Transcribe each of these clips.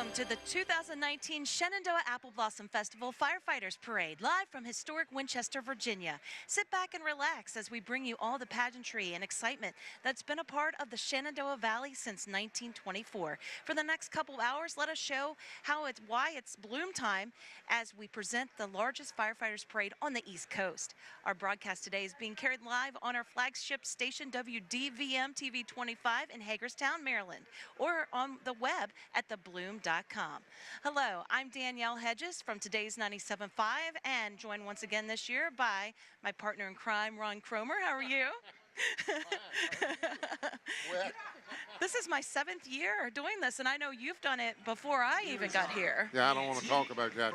Welcome to the 2019 Shenandoah Apple Blossom Festival Firefighters Parade, live from historic Winchester, Virginia. Sit back and relax as we bring you all the pageantry and excitement that's been a part of the Shenandoah Valley since 1924. For the next couple hours, let us show why it's bloom time as we present the largest Firefighters Parade on the East Coast. Our broadcast today is being carried live on our flagship station WDVM TV 25 in Hagerstown, Maryland, or on the web at thebloom.com. Hello, I'm Danielle Hedges from today's 97.5 and joined once again this year by my partner in crime, Ron Cromer. How are you? This is my 7th year doing this, and I know you've done it before I even got here. Yeah, I don't want to talk about that.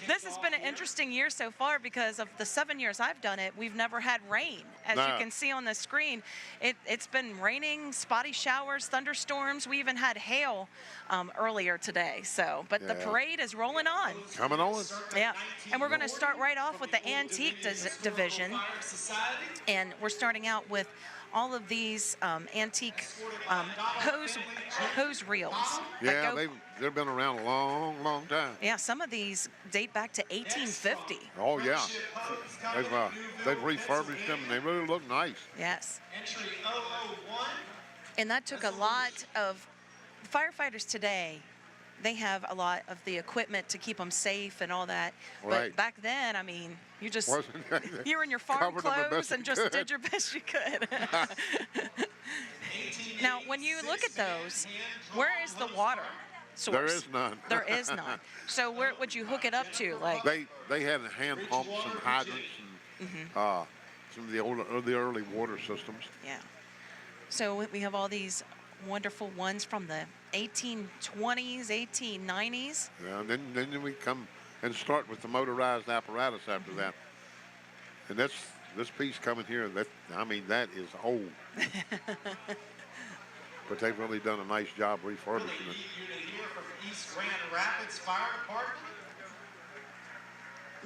This has been an interesting year so far because of the 7 years I've done it, we've never had rain. As you can see on the screen, it's been raining, spotty showers, thunderstorms. We even had hail earlier today. But the parade is rolling on. Coming on. Yeah, and we're going to start right off with the Antique Division. And we're starting out with all of these antique hose reels. Yeah, they've been around a long, long time. Yeah, some of these date back to 1850. Oh, yeah. They've refurbished them, and they really look nice. Yes. And that took a lot of firefighters today. They have a lot of the equipment to keep them safe and all that. Right. But back then, I mean, you were in your farm clothes and just did your best you could. Now, when you look at those, where is the water source? There is none. There is none. So where would you hook it up to? Like they had hand pumps and hydrants and some of the early water systems. Yeah. So we have all these wonderful ones from the 1820s, 1890s. Yeah, and then we come and start with the motorized apparatus after that. And this piece coming here, that is old. But they've really done a nice job refurbishing it.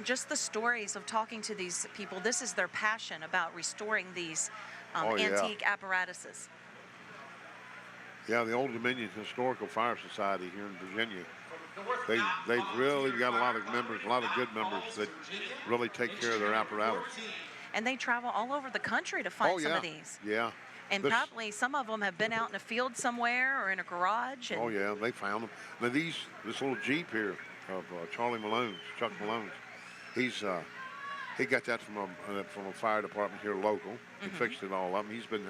Just the stories of talking to these people, this is their passion about restoring these antique apparatuses. Yeah, the Old Dominion Historical Fire Society here in Virginia, they've really got a lot of members, a lot of good members that really take care of their apparatus. And they travel all over the country to find some of these. Yeah. And probably some of them have been out in a field somewhere or in a garage. And yeah, they found them. Now this little Jeep here of Chuck Malone's, he got that from a fire department here local. He fixed it all up. He's been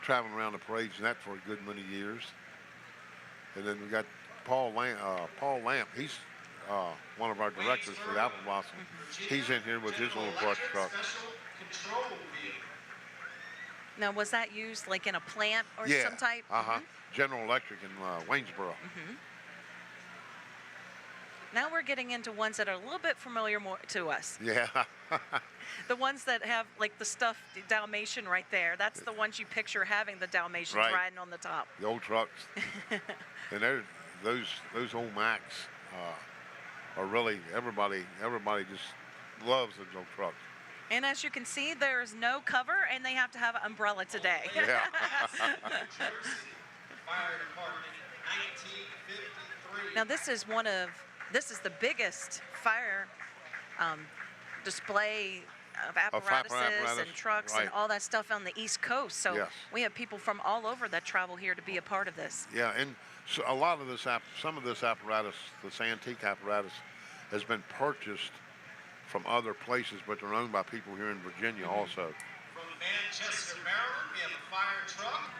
traveling around the parades and that for a good many years. And then we got Paul Lamp. He's one of our directors for the Apple Blossom. He's in here with his little brush truck. Now, was that used like in a plant or some type? General Electric in Waynesboro. Now we're getting into ones that are a little bit familiar more to us. Yeah. The ones that have like the stuffed Dalmatian right there. That's the ones you picture having the Dalmatians riding on the top. The old trucks. And those old Macs are really, everybody just loves those old trucks. And as you can see, there's no cover, and they have to have an umbrella today. Yeah. Now this is the biggest fire display of apparatuses and trucks and all that stuff on the East Coast. So we have people from all over that travel here to be a part of this. Yeah, and so a lot of this, some of this apparatus, this antique apparatus, has been purchased from other places, but they're owned by people here in Virginia also. From Manchester, Maryland, we have a fire truck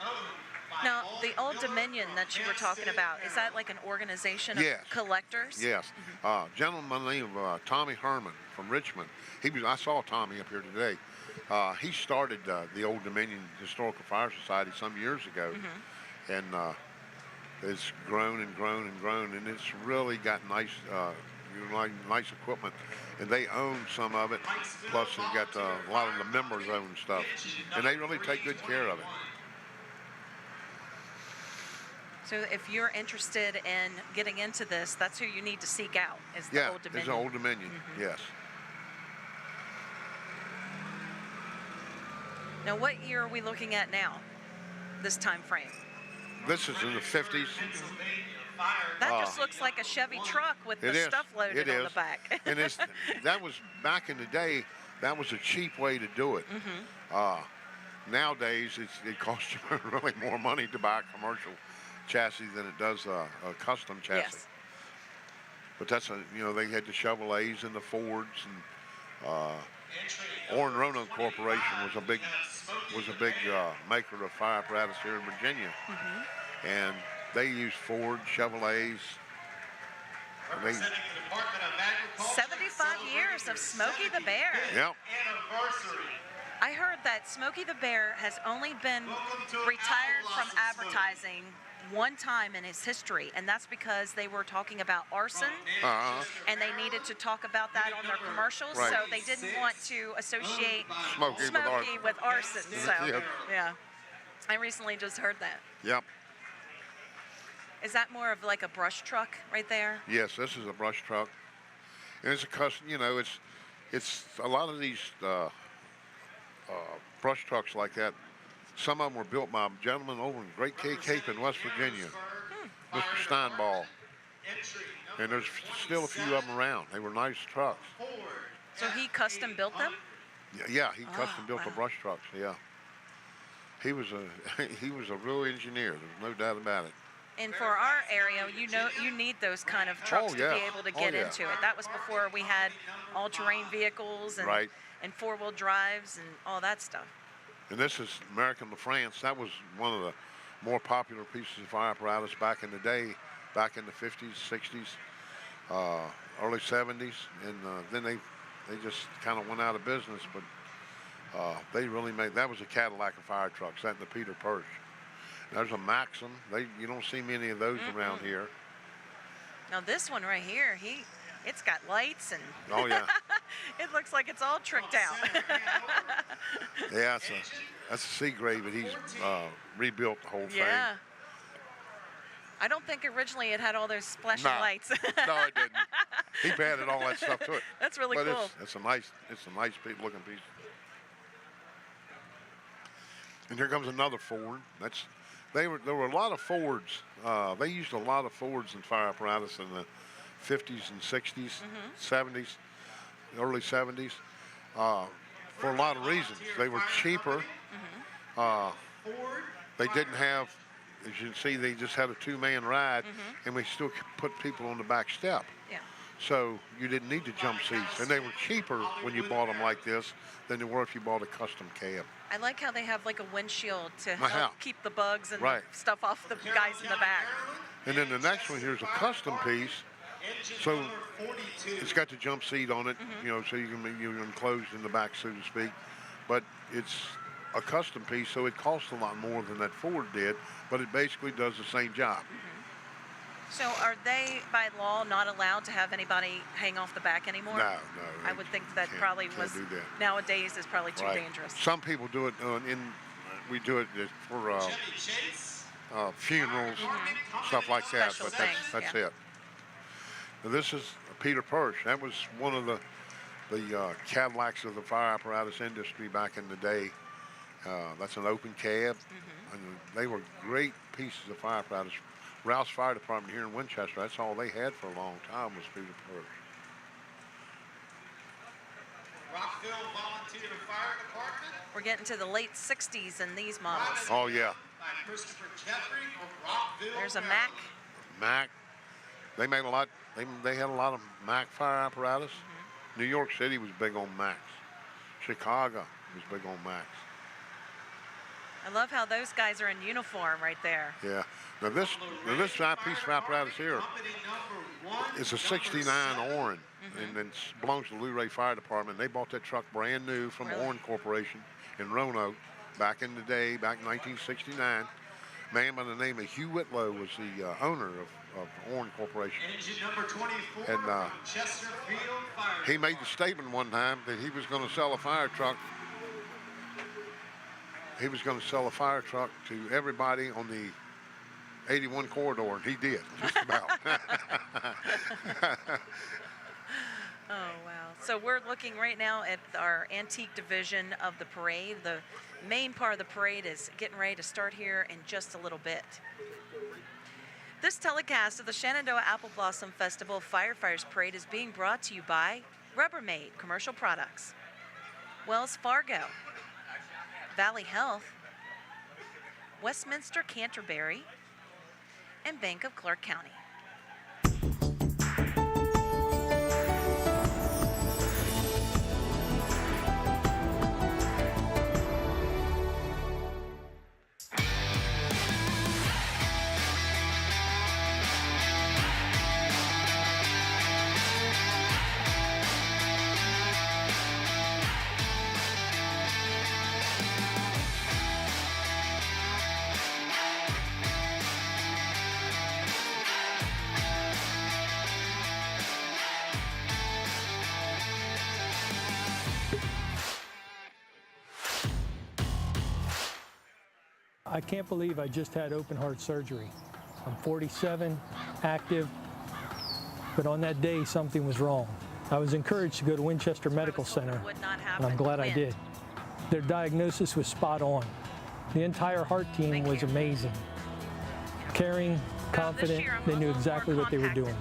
owned by now, the Old Dominion that you were talking about, is that like an organization of collectors? Yes. A gentleman named Tommy Herman from Richmond. I saw Tommy up here today. He started the Old Dominion Historical Fire Society some years ago. And it's grown and grown and grown, and it's really got nice equipment, and they own some of it, plus they've got a lot of the members own stuff, and they really take good care of it. So if you're interested in getting into this, that's who you need to seek out, is the Old Dominion. It's the Old Dominion, yes. Now, what year are we looking at now, this time frame? This is in the 50s. That just looks like a Chevy truck with the stuff loaded on the back. And that was, back in the day, that was a cheap way to do it. Nowadays, it costs you really more money to buy a commercial chassis than it does a custom chassis. Yes. But that's they had the Chevrolets and the Fords, and Orrin Roanoke Corporation was a big maker of fire apparatus here in Virginia, and they used Ford, Chevrolets. And 75 years of Smokey the Bear. Yep. I heard that Smokey the Bear has only been retired from advertising one time in his history, and that's because they were talking about arson, and they needed to talk about that on their commercials, so they didn't want to associate Smokey with arson. So, yeah, I recently just heard that. Yep. Is that more of like a brush truck right there? Yes, this is a brush truck, and it's a custom. It's a lot of these brush trucks like that. Some of them were built by a gentleman over in Great Cape in West Virginia, Mr. Steinball. And there's still a few of them around. They were nice trucks. So he custom built them? Yeah, he custom built the brush trucks. Yeah, he was a real engineer. There's no doubt about it. And for our area, you need those kind of trucks to be able to get into it. That was before we had all-terrain vehicles and four-wheel drives and all that stuff. And this is American LaFrance. That was one of the more popular pieces of fire apparatus back in the day, back in the 50s, 60s, early 70s. And then they just kind of went out of business. But they really made, that was a Cadillac of fire trucks, that and the Peter Perch. There's a Maxim. You don't see many of those around here. Now this one right here, it's got lights and oh yeah, it looks like it's all tricked out. Yeah, that's a Seagrave, but he's rebuilt the whole thing. Yeah. I don't think originally it had all those flashing lights. No, it didn't. He padded all that stuff to it. That's really but cool. It's a nice looking piece. And here comes another Ford. There were a lot of Fords. They used a lot of Fords in fire apparatus in the 50s and 60s, 70s, early 70s, for a lot of reasons. They were cheaper. They didn't have, as you can see, they just had a two-man ride, and we still put people on the back step. Yeah. So you didn't need the jump seats, and they were cheaper when you bought them like this than they were if you bought a custom cab. I like how they have like a windshield to help keep the bugs and stuff off the guys in the back. And then the next one here's a custom piece. So it's got the jump seat on it, so you're enclosed in the back, so to speak. But it's a custom piece, so it costs a lot more than that Ford did, but it basically does the same job. So are they, by law, not allowed to have anybody hang off the back anymore? No. I would think that probably was, nowadays is probably too dangerous. Some people do it, we do it for funerals, stuff like that, but that's it. Now this is a Peter Perch. That was one of the Cadillacs of the fire apparatus industry back in the day. That's an open cab, and they were great pieces of fire apparatus. Rouse Fire Department here in Winchester, that's all they had for a long time was Peter Perch. Rockville Volunteer Fire Department. We're getting to the late 60s in these models. Oh, yeah. By Christopher Jeffrey of Rockville, There's a Mac. Mac. They made a lot. They had a lot of Mac fire apparatus. New York City was big on Macs. Chicago was big on Macs. I love how those guys are in uniform right there. Yeah. Now this piece of apparatus here is a '69 Orrin, and it belongs to the Luray Fire Department. They bought that truck brand new from Orrin Corporation in Roanoke back in the day, back in 1969. A man by the name of Hugh Whitlow was the owner of Orrin Corporation. Engine number 24 and Chesterfield Fire he made the statement one time that he was going to sell a fire truck. He was going to sell a fire truck to everybody on the 81 corridor, and he did, just about. Oh, wow. So we're looking right now at our antique division of the parade. The main part of the parade is getting ready to start here in just a little bit. This telecast of the Shenandoah Apple Blossom Festival Firefighters Parade is being brought to you by Rubbermaid Commercial Products, Wells Fargo, Valley Health, Westminster Canterbury, and Bank of Clark County. I can't believe I just had open heart surgery. I'm 47, active, but on that day something was wrong. I was encouraged to go to Winchester Medical Center, and I'm glad I did. Their diagnosis was spot on. The entire heart team was amazing. Caring, confident, they knew exactly what they were doing.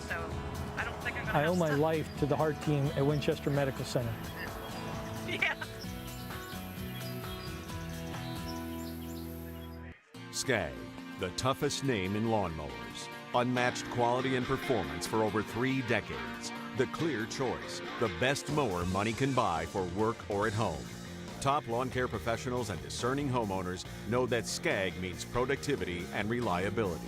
I owe my life to the heart team at Winchester Medical Center. Yeah. Skag, the toughest name in lawnmowers. Unmatched quality and performance for over 3 decades. The clear choice, the best mower money can buy for work or at home. Top lawn care professionals and discerning homeowners know that Skag means productivity and reliability.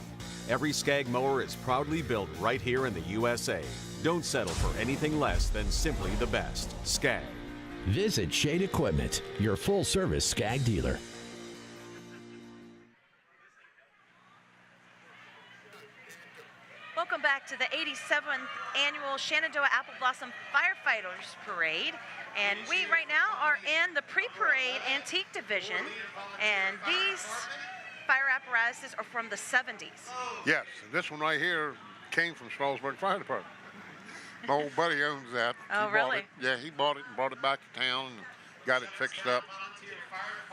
Every Skag mower is proudly built right here in the USA. Don't settle for anything less than simply the best. Skag. Visit Shade Equipment, your full-service Skag dealer. Welcome back to the 87th Annual Shenandoah Apple Blossom Firefighters Parade. And we right now are in the pre-parade antique division. And these fire apparatuses are from the 70s. Yes, this one right here came from Strasburg Fire Department. My old buddy owns that. Oh, He bought really? it. Yeah, he bought it and brought it back to town and got it fixed up.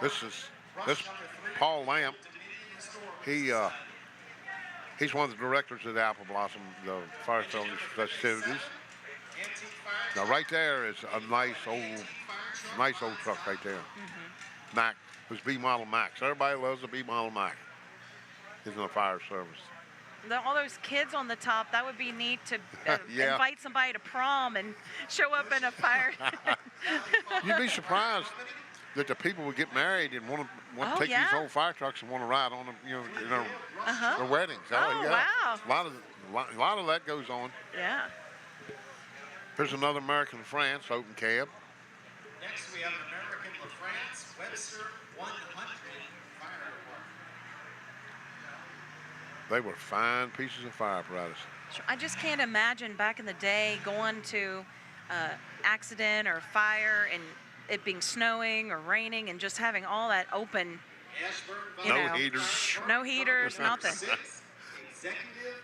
This Paul Lamp. He's one of the directors of the Apple Blossom, the Firefighters festivities. Now, right there is a nice old truck right there. Mm-hmm. Mac, it was B model Max. Everybody loves the B model Mac. He's in the fire service. All those kids on the top, that would be neat to Yeah. invite somebody to prom and show up in a fire. You'd be surprised that the people would get married and want to take these old fire trucks and want to ride on them, their weddings. Oh, yeah. wow. A lot of that goes on. Yeah. Here's another American France open cab. Next, we have an American LaFrance Webster 100 fire department. They were fine pieces of fire apparatus. I just can't imagine back in the day going to accident or fire and it being snowing or raining and just having all that open, Heaters. no heaters, nothing.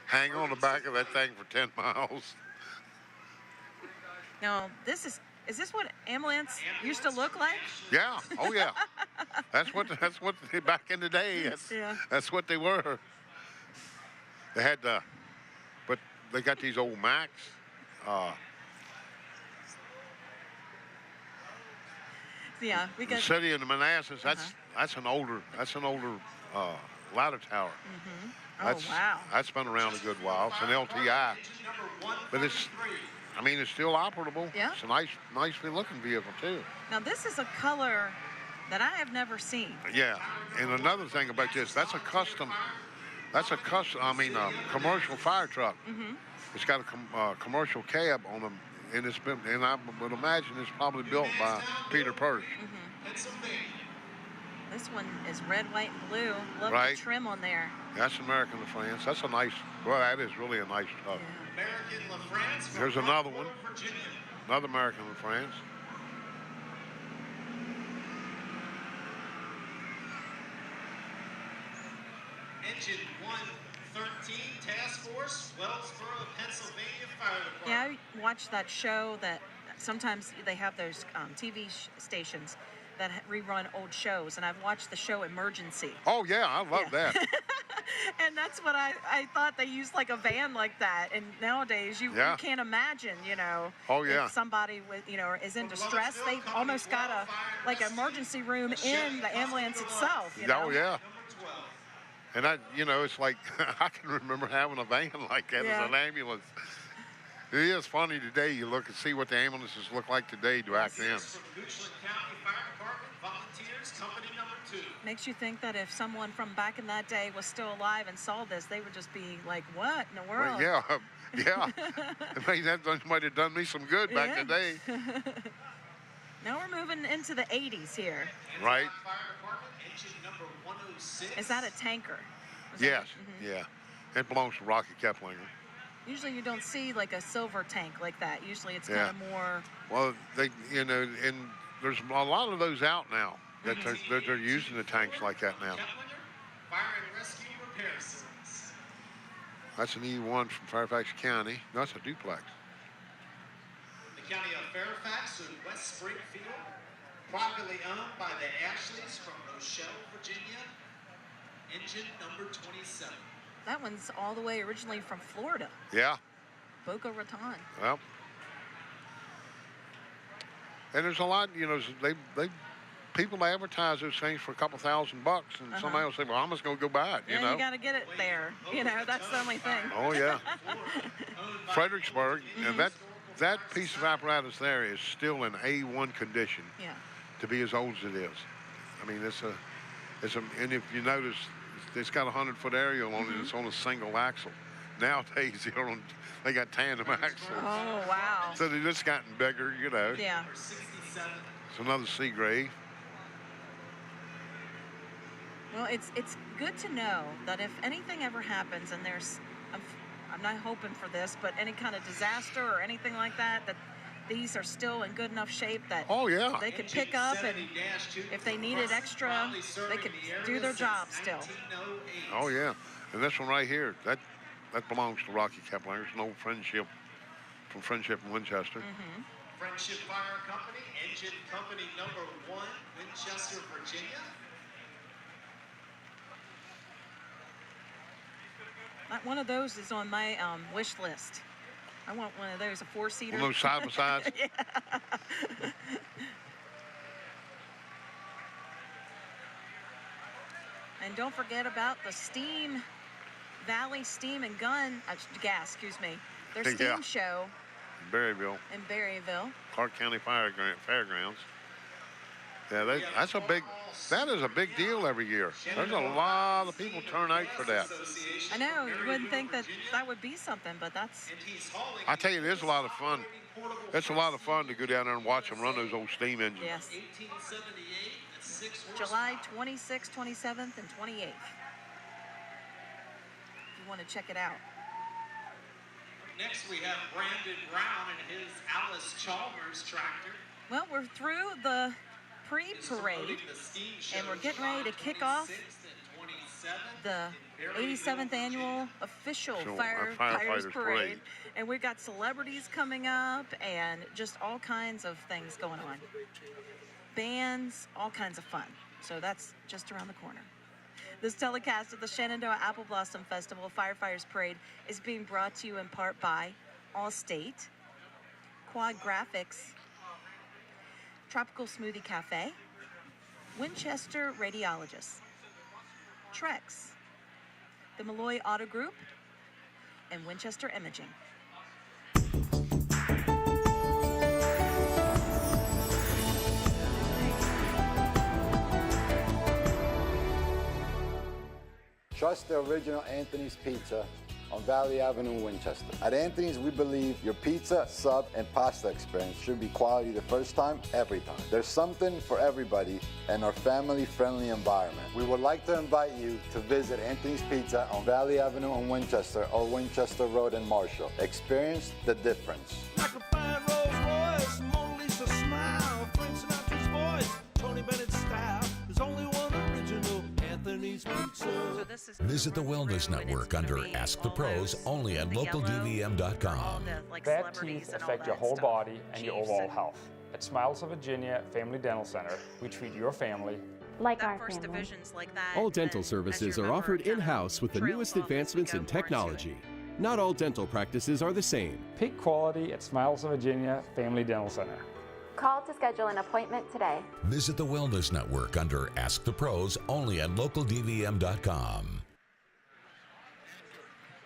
Hang on the back of that thing for 10 miles. No, is this what ambulance used to look like? Yeah. Oh yeah. That's what they, back in the day. That's what they were. They had but they got these old Macs. Yeah, The city of the Manassas. That's an older ladder tower. Mm-hmm. That's, wow. That's been around a good while. It's an LTI, but it's still operable. Yeah. It's a nicely looking vehicle too. Now this is a color that I have never seen. Yeah, and another thing about this, that's a commercial fire truck. Mm-hmm. It's got a commercial cab on them, and I would imagine it's probably built by Peter Purse. Mm-hmm. This one is red, white, and blue. Love Right. the trim on there. That's American LaFrance. That's a nice, that is really a nice truck. Yeah. American LaFrance. There's another one. Virginia. Another American LaFrance. Engine 113 Task Force, Wellsboro, Pennsylvania Fire Department. Yeah, I watched that show that sometimes they have those TV stations that rerun old shows, and I've watched the show Emergency. Oh yeah, I love that. And that's what I thought, they used like a van like that. And nowadays you can't imagine, you know, if somebody with, you know, is in distress, they almost got a like an emergency room in the ambulance itself. You know? Oh yeah. And you know, it's like I can remember having a van like that as an ambulance. It is funny today. You look and see what the ambulances look like today back then. Makes you think that if someone from back in that day was still alive and saw this, they would just be like, "What in the world?" Well, yeah. That might have done me some good back in the day. Now we're moving into the 80s here. Right. Is that a tanker? Yes. Yeah. It belongs to Rocky Keplinger. Usually you don't see like a silver tank like that. Usually it's kind of more. Well, you know, and there's a lot of those out now that they're using the tanks like that now. Fire and Rescue Repair Service. That's an E1 from Fairfax County. No, that's a duplex. The County of Fairfax and West Springfield, privately owned by the Ashleys from Rochelle, Virginia. Engine number 27. That one's all the way originally from Florida. Yeah. Boca Raton. Well, and there's a lot, you know, people advertise those things for a couple $1,000, and somebody will say, well, I'm just going to go buy it, you know. You got to get it there. You know, that's the only thing. Oh, yeah. Fredericksburg, and that piece of apparatus there is still in A1 condition to be as old as it is. I mean, and if you notice, it's got a 100-foot aerial on it. It's on a single axle. Nowadays, they got tandem axles. Oh, wow. So they've just gotten bigger, you know. Yeah. It's another Seagrave. Well, it's good to know that if anything ever happens, and I'm not hoping for this, but any kind of disaster or anything like that, that these are still in good enough shape that they could pick up, and if they needed extra, they could do their job still. Oh yeah, and this one right here, that belongs to Rocky Keplinger. It's an old Friendship from Friendship in Winchester. Friendship Fire Company, engine company number 1, Winchester, Virginia. One of those is on my wish list. I want one of those, a 4-seater. One of those side-by-sides? And don't forget about the Valley Steam and Gas, excuse me. Their steam show. In Berryville. Clark County Fairgrounds. Yeah, that is a big deal every year. There's a lot of people turn out for that. I know, you wouldn't think that would be something, but that's... I tell you, it is a lot of fun. It's a lot of fun to go down there and watch them run those old steam engines. Yes. July 26th, 27th, and 28th. If you want to check it out. Next, we have Brandon Brown and his Alice Chalmers tractor. Well, we're through the pre-parade, and we're getting ready to kick off the 87th annual official Firefighters Parade. And we've got celebrities coming up and just all kinds of things going on. Bands, all kinds of fun. So that's just around the corner. This telecast of the Shenandoah Apple Blossom Festival Firefighters Parade is being brought to you in part by Allstate, Quad Graphics, Tropical Smoothie Cafe, Winchester Radiologists, Trex, the Malloy Auto Group, and Winchester Imaging. Trust the original Anthony's Pizza on Valley Avenue in Winchester. At Anthony's, we believe your pizza, sub, and pasta experience should be quality the first time, every time. There's something for everybody in our family-friendly environment. We would like to invite you to visit Anthony's Pizza on Valley Avenue in Winchester or Winchester Road in Marshall. Experience the difference. Like a fine Rolls Royce, Mona Lisa smile, Frank Sinatra's voice, Tony Bennett's style. There's only one original Anthony's Pizza. pizza. So this is Visit the Wellness Network under Ask the Pros only at localdvm.com. Bad teeth affect your whole body and your overall health. At Smiles of Virginia Family Dental Center, we treat your family like our First family. Division's like that. All dental services are offered in-house with the newest advancements in technology. Not all dental practices are the same. Pick quality at Smiles of Virginia Family Dental Center. Call to schedule an appointment today. Visit the Wellness Network under Ask the Pros only at localdvm.com.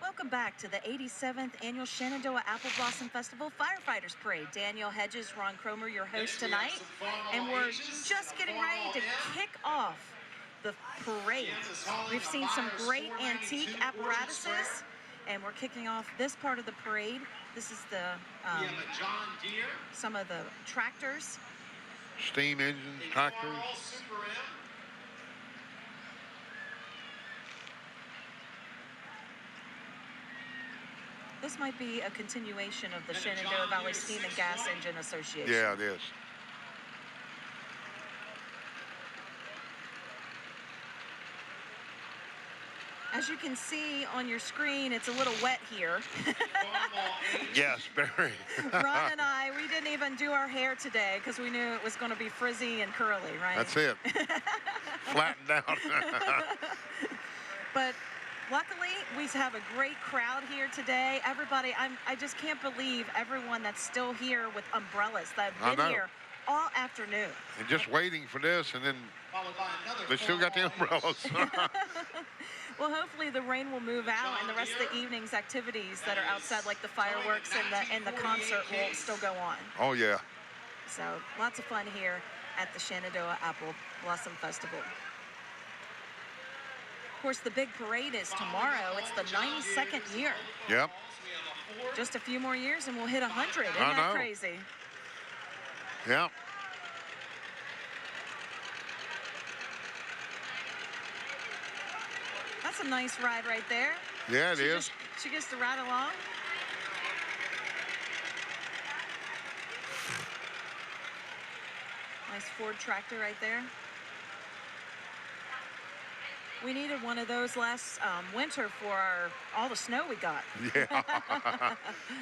Welcome back to the 87th Annual Shenandoah Apple Blossom Festival Firefighters Parade. Daniel Hedges, Ron Cromer, your host tonight. And we're just getting ready to kick off the parade. We've seen some great antique apparatuses, and we're kicking off this part of the parade. This is the some of the tractors. Steam engines, tractors. This might be a continuation of the Shenandoah Valley Steam and Gas Engine Association. Yeah, it is. As you can see on your screen, it's a little wet here. Yes, very. Ron and I, we didn't even do our hair today because we knew it was going to be frizzy and curly, right? That's it. Flattened out. But luckily, we have a great crowd here today. Everybody, I just can't believe everyone that's still here with umbrellas that have been here all afternoon. And just waiting for this, and then they still got the umbrellas. Well, hopefully the rain will move out and the rest of the evening's activities that are outside, like the fireworks and the concert, will still go on. Oh, yeah. So lots of fun here at the Shenandoah Apple Blossom Festival. Of course, the big parade is tomorrow. It's the 92nd year. Yep. Just a few more years and we'll hit 100. Isn't I that know. crazy? Yep. That's a nice ride right there. Yeah, it is. She gets to ride along. Nice Ford tractor right there. We needed one of those last winter for all the snow we got. Yeah.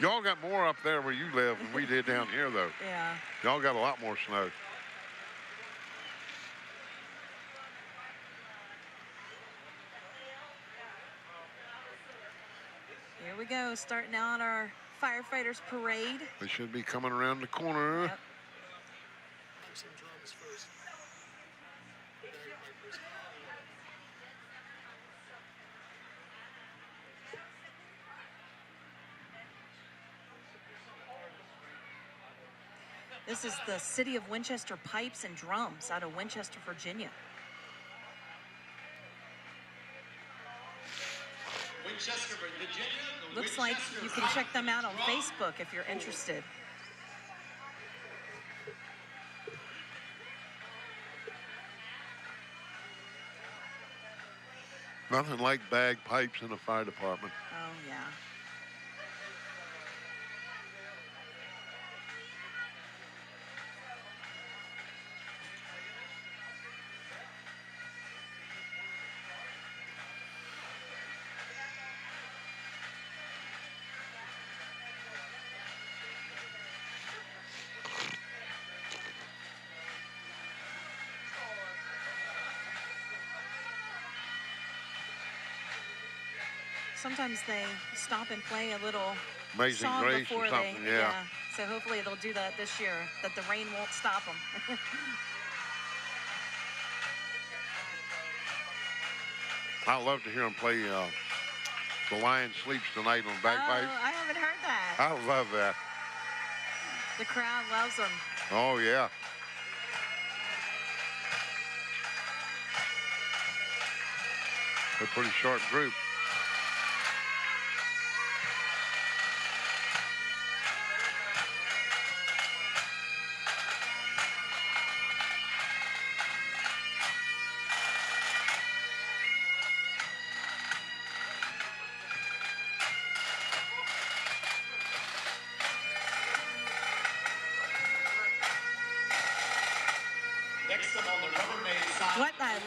Y'all got more up there where you live than we did down here, though. Yeah. Y'all got a lot more snow. Here we go, starting out our firefighters parade. They should be coming around the corner. Yep. This is the City of Winchester Pipes and Drums out of Winchester, Virginia. Winchester, Virginia. Looks like you can check them out on Facebook if you're interested. Nothing like bagpipes in the fire department. Oh, yeah. Sometimes they stop and play a little Amazing song Grace before or something, they, yeah. So hopefully they'll do that this year, that the rain won't stop them. I love to hear them play The Lion Sleeps Tonight on bagpipes. Oh, I haven't heard that. I love that. The crowd loves them. Oh, yeah. They're a pretty sharp group.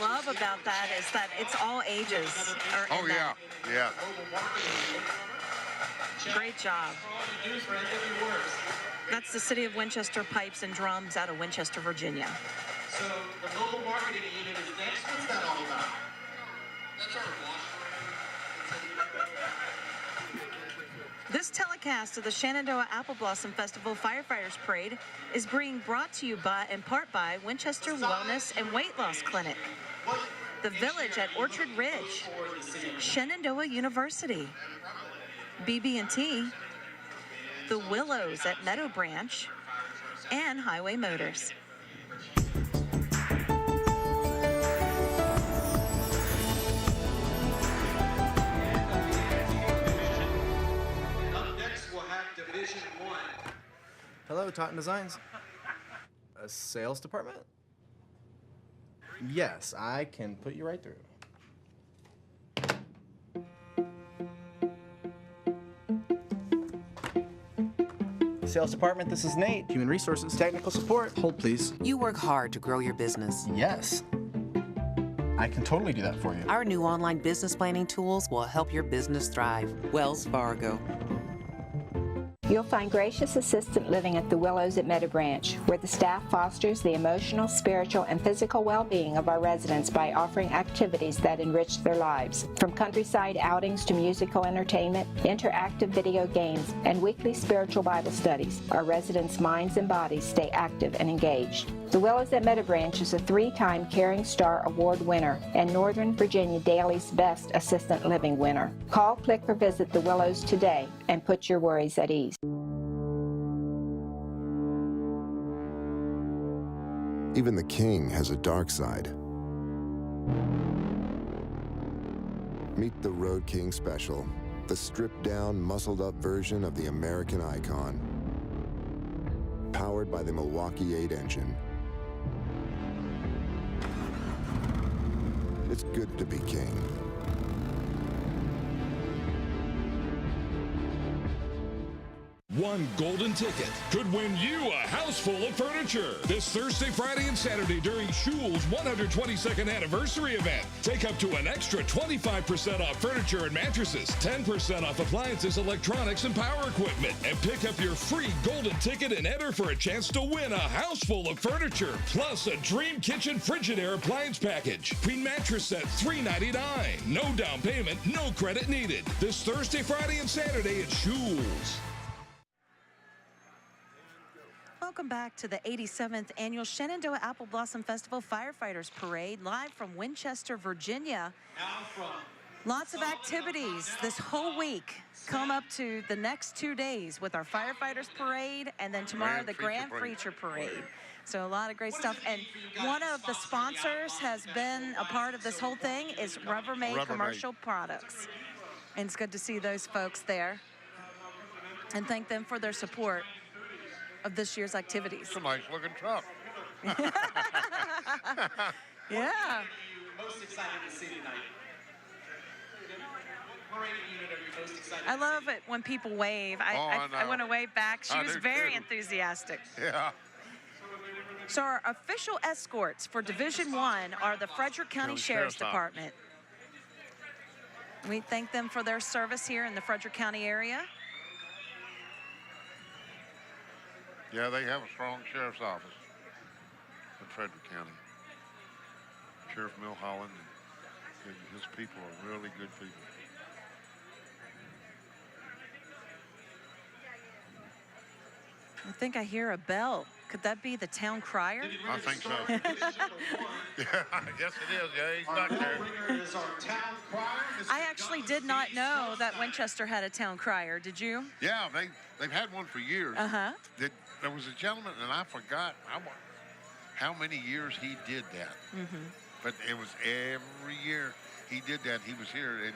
love about that is that it's all ages. Oh, yeah, yeah. Great job. That's the City of Winchester Pipes and Drums out of Winchester, Virginia. So the mobile marketing unit is next. What's that all about? That's our This telecast of the Shenandoah Apple Blossom Festival Firefighters Parade is being brought to you in part by Winchester Wellness and Weight Loss Clinic, the Village at Orchard Ridge, Shenandoah University, BB&T, the Willows at Meadow Branch, and Highway Motors. Division 1. Hello, Totten Designs. A sales department? Yes, I can put you right through. Sales department, this is Nate. Human resources, technical support. Hold, please. You work hard to grow your business. Yes. I can totally do that for you. Our new online business planning tools will help your business thrive. Wells Fargo. You'll find gracious assistant living at the Willows at Meadow Branch, where the staff fosters the emotional, spiritual, and physical well-being of our residents by offering activities that enrich their lives. From countryside outings to musical entertainment, interactive video games, and weekly spiritual Bible studies, our residents' minds and bodies stay active and engaged. The Willows at Meadow Branch is a 3-time Caring Star Award winner and Northern Virginia Daily's Best Assistant Living winner. Call, click, or visit the Willows today and put your worries at ease. Even the king has a dark side. Meet the Road King Special, the stripped-down, muscled-up version of the American icon. Powered by the Milwaukee 8 engine. It's good to be king. One golden ticket could win you a house full of furniture. This Thursday, Friday, and Saturday during Shule's 122nd anniversary event. Take up to an extra 25% off furniture and mattresses, 10% off appliances, electronics, and power equipment. And pick up your free golden ticket and enter for a chance to win a house full of furniture, plus a Dream Kitchen Frigidaire appliance package. Queen mattress set $399. No down payment, no credit needed. This Thursday, Friday, and Saturday at Shule's. Welcome back to the 87th Annual Shenandoah Apple Blossom Festival Firefighters Parade, live from Winchester, Virginia. Lots of activities this whole week. Come up to the next 2 days with our Firefighters Parade, and then tomorrow the Grand Preacher Parade. So a lot of great stuff. And one of the sponsors has been a part of this whole thing is Rubbermaid Commercial Products. And it's good to see those folks there and thank them for their support of this year's activities. It's a nice looking truck. Yeah. Most excited to see tonight. I love it when people wave. I want to wave back. She was very enthusiastic. Yeah. So our official escorts for Division 1 are the Frederick County Sheriff's Department. We thank them for their service here in the Frederick County area. Yeah, they have a strong sheriff's office in Frederick County. Sheriff Milholland and his people are really good people. I think I hear a bell. Could that be the town crier? I think so. Yeah, yes it is. Yeah, he's not there. I actually did not know that Winchester had a town crier. Did you? Yeah, they've had one for years. Uh-huh. There was a gentleman, and I forgot how many years he did that. Mm-hmm. But it was every year he did that. He was here, and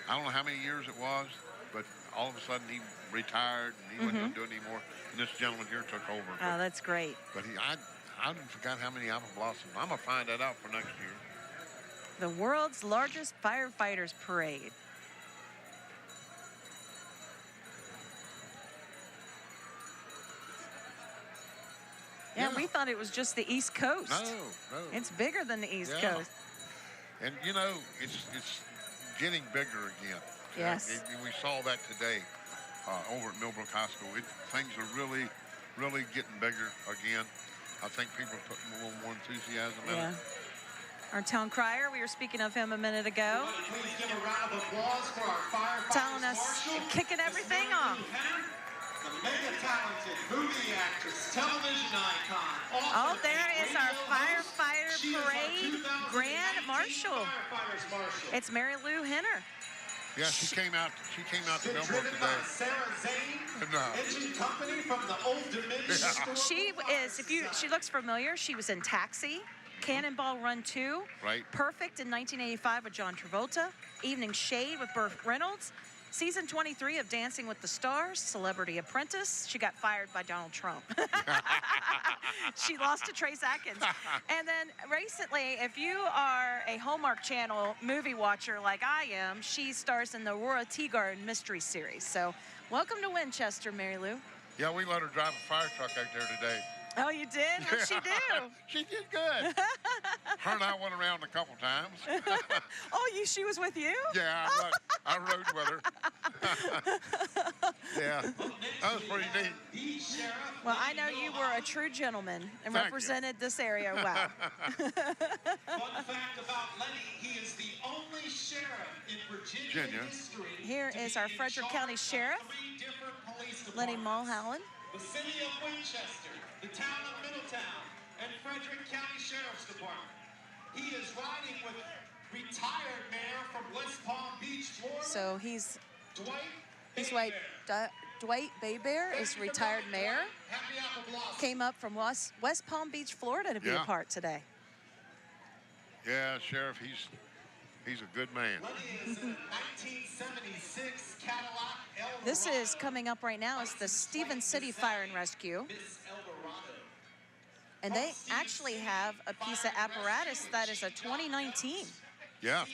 I don't know how many years it was, but all of a sudden he retired, and he wasn't going to do it anymore. And this gentleman here took over. Oh, that's great. But I forgot how many apple blossoms. I'm going to find that out for next year. The world's largest firefighters parade. Yeah, we thought it was just the East Coast. No. It's bigger than the East Coast. And you know, it's getting bigger again. Yes. We saw that today over at Millbrook High School. Things are really getting bigger again. I think people are putting a little more enthusiasm in it. Our town crier, we were speaking of him a minute ago. Please give a round of applause for our firefighter telling us, kicking everything off. The mega talented movie actress, television icon. Oh, there is our firefighter parade grand marshal. It's Mary Lou Henner. Yeah, she came out to Millwood today. Sarah Zane, engine company from the Old Dominion store. She looks familiar. She was in Taxi, Cannonball Run 2, right. Perfect in 1985 with John Travolta, Evening Shade with Burt Reynolds, Season 23 of Dancing with the Stars, Celebrity Apprentice. She got fired by Donald Trump. She lost to Trace Atkins. And then recently, if you are a Hallmark Channel movie watcher like I am, she stars in the Aurora Teagarden mystery series. So welcome to Winchester, Mary Lou. Yeah, we let her drive a fire truck out there today. Oh, you did? How'd she do? She did good. Her and I went around a couple times. Oh, she was with you? Yeah, I rode with her. Yeah, that was pretty neat. Well, I know you were a true gentleman and represented this area well. Fun fact about Lenny, he is the only sheriff in Virginia history. Here is our Frederick County Sheriff, Lenny Mulholland. The city of Winchester, the town of Middletown, and Frederick County Sheriff's Department. He is riding with retired mayor from West Palm Beach, Florida. So he's Dwight Baybear is retired mayor. Came up from West Palm Beach, Florida to be a part today. Yeah, Sheriff, he's a good man. Lenny is in a 1976 Cadillac Eldorado. This is coming up right now is the Stevens City Fire and Rescue. And they actually have a piece of apparatus that is a 2019. Yeah.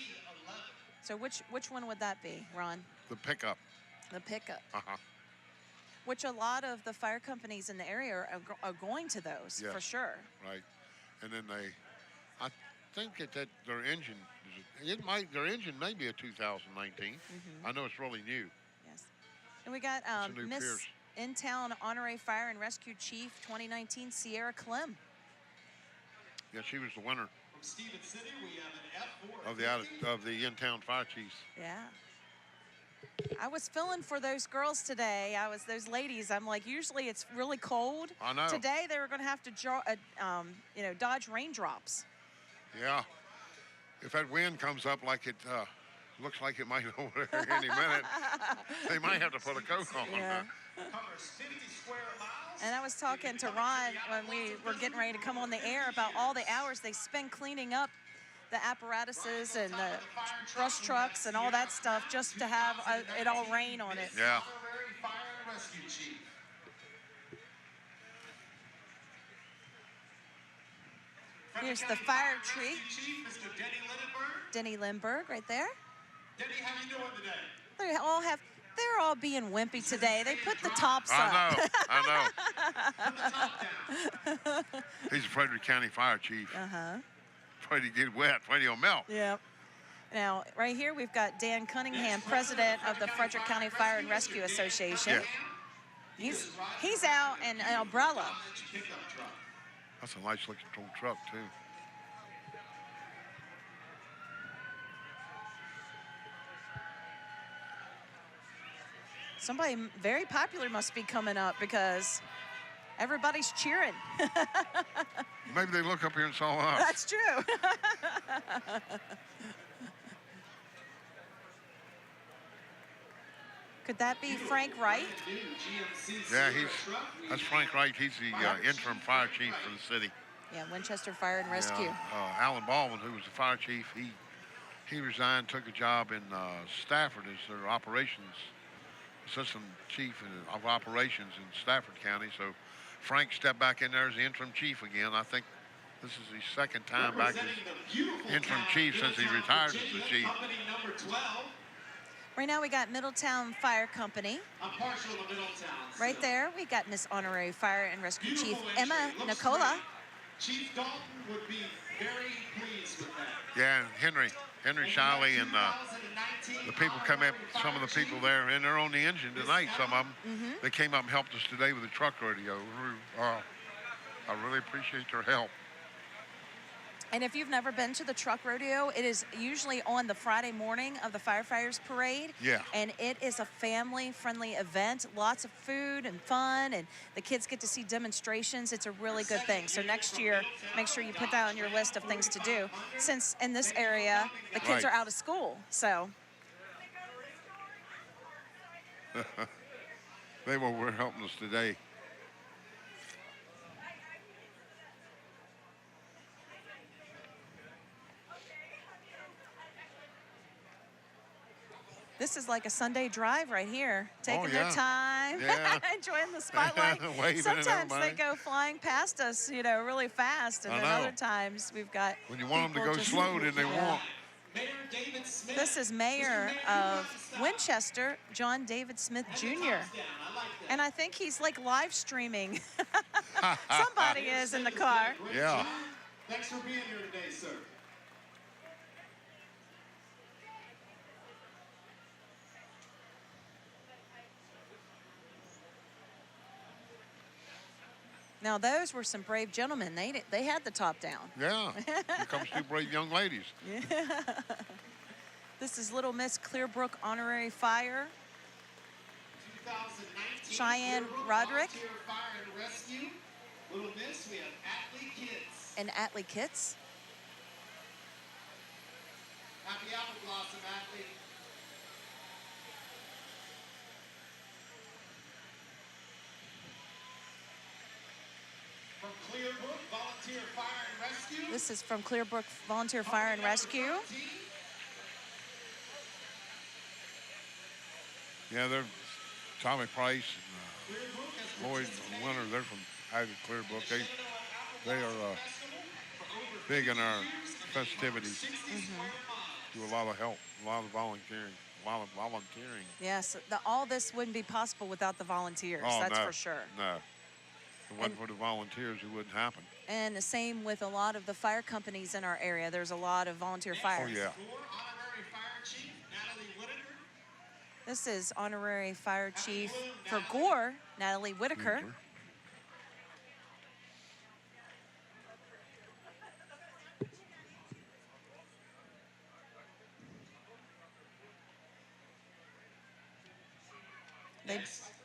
So which one would that be, Ron? The pickup. The pickup. Uh-huh. Which a lot of the fire companies in the area are going to those, for sure. Right. And then I think that their engine, their engine may be a 2019. I know it's really new. Yes. And we got Miss In-Town Honorary Fire and Rescue Chief 2019, Sierra Clem. Yeah, she was the winner. From Stevens City, we have an F4 of the in-town fire chiefs. Yeah. I was feeling for those girls today. Those ladies. I'm like, usually it's really cold. I know. Today they were going to have to dodge raindrops. Yeah. If that wind comes up like it looks like it might over there any minute, they might have to put a coat on. Yeah. And I was talking to Ron when we were getting ready to come on the air about all the hours they spend cleaning up the apparatuses and the brush trucks and all that stuff just to have it all rain on it. Yeah. Here's the fire tree. Denny Lindbergh right there. Denny, how you doing today? They're all being wimpy today. They put the tops up. I know. He's a Frederick County Fire Chief. Afraid to get wet, afraid he'll melt. Yep. Now, right here, we've got Dan Cunningham, president of the Frederick County Fire and Rescue Association. Yeah. He's out in an umbrella. That's a nice looking old truck, too. Somebody very popular must be coming up because everybody's cheering. Maybe they look up here and saw us. That's true. Could that be Frank Wright? Yeah, that's Frank Wright. He's the interim fire chief for the city. Yeah, Winchester Fire and Rescue. Alan Baldwin, who was the fire chief, he resigned, took a job in Stafford as their operations assistant chief of operations in Stafford County. So Frank stepped back in there as the interim chief again. I think this is his second time back as interim chief since he retired as the chief. Right now we got Middletown Fire Company. I'm partial to Middletown. Right there we got Miss Honorary Fire and Rescue Chief Emma Nicola. Chief Dalton would be Very pleased with that. Yeah, and Henry Shiley and the people come up, some of the people there, and they're on the engine tonight, some of them. They came up and helped us today with the truck rodeo. I really appreciate their help. And if you've never been to the truck rodeo, it is usually on the Friday morning of the Firefighters Parade. Yeah. And it is a family-friendly event. Lots of food and fun, and the kids get to see demonstrations. It's a really good thing. So next year, make sure you put that on your list of things to do. Since in this area, the kids are out of school, so. They were helping us today. This is like a Sunday drive right here, taking their time, enjoying the spotlight. Sometimes they go flying past us, you know, really fast, and then other times we've got when you want them to go slow, then they won't. This is Mayor of Winchester, John David Smith Jr. And I think he's like live streaming. Somebody is in the car. Yeah. Thanks for being here today, sir. Now those were some brave gentlemen. They had the top down. Yeah. Here comes two brave young ladies. Yeah. This is Little Miss Clearbrook Honorary Fire. Cheyenne Roderick. Fire and Rescue. Little Miss, we have Atlee Kids. And Atlee Kits. Happy Apple Blossom, Atlee. From Clearbrook Volunteer Fire and Rescue. This is from Clearbrook Volunteer Fire and Rescue. Yeah, they're Tommy Price and Lloyd Winter. They're from Clearbrook. They are big in our festivities. Do a lot of help, a lot of volunteering. Yes, all this wouldn't be possible without the volunteers. That's for sure. No. If it wasn't for the volunteers, it wouldn't happen. And the same with a lot of the fire companies in our area. There's a lot of volunteer fires. Oh, yeah. Honorary Fire Chief Natalie Whittaker. This is Honorary Fire Chief for Gore, Natalie Whittaker.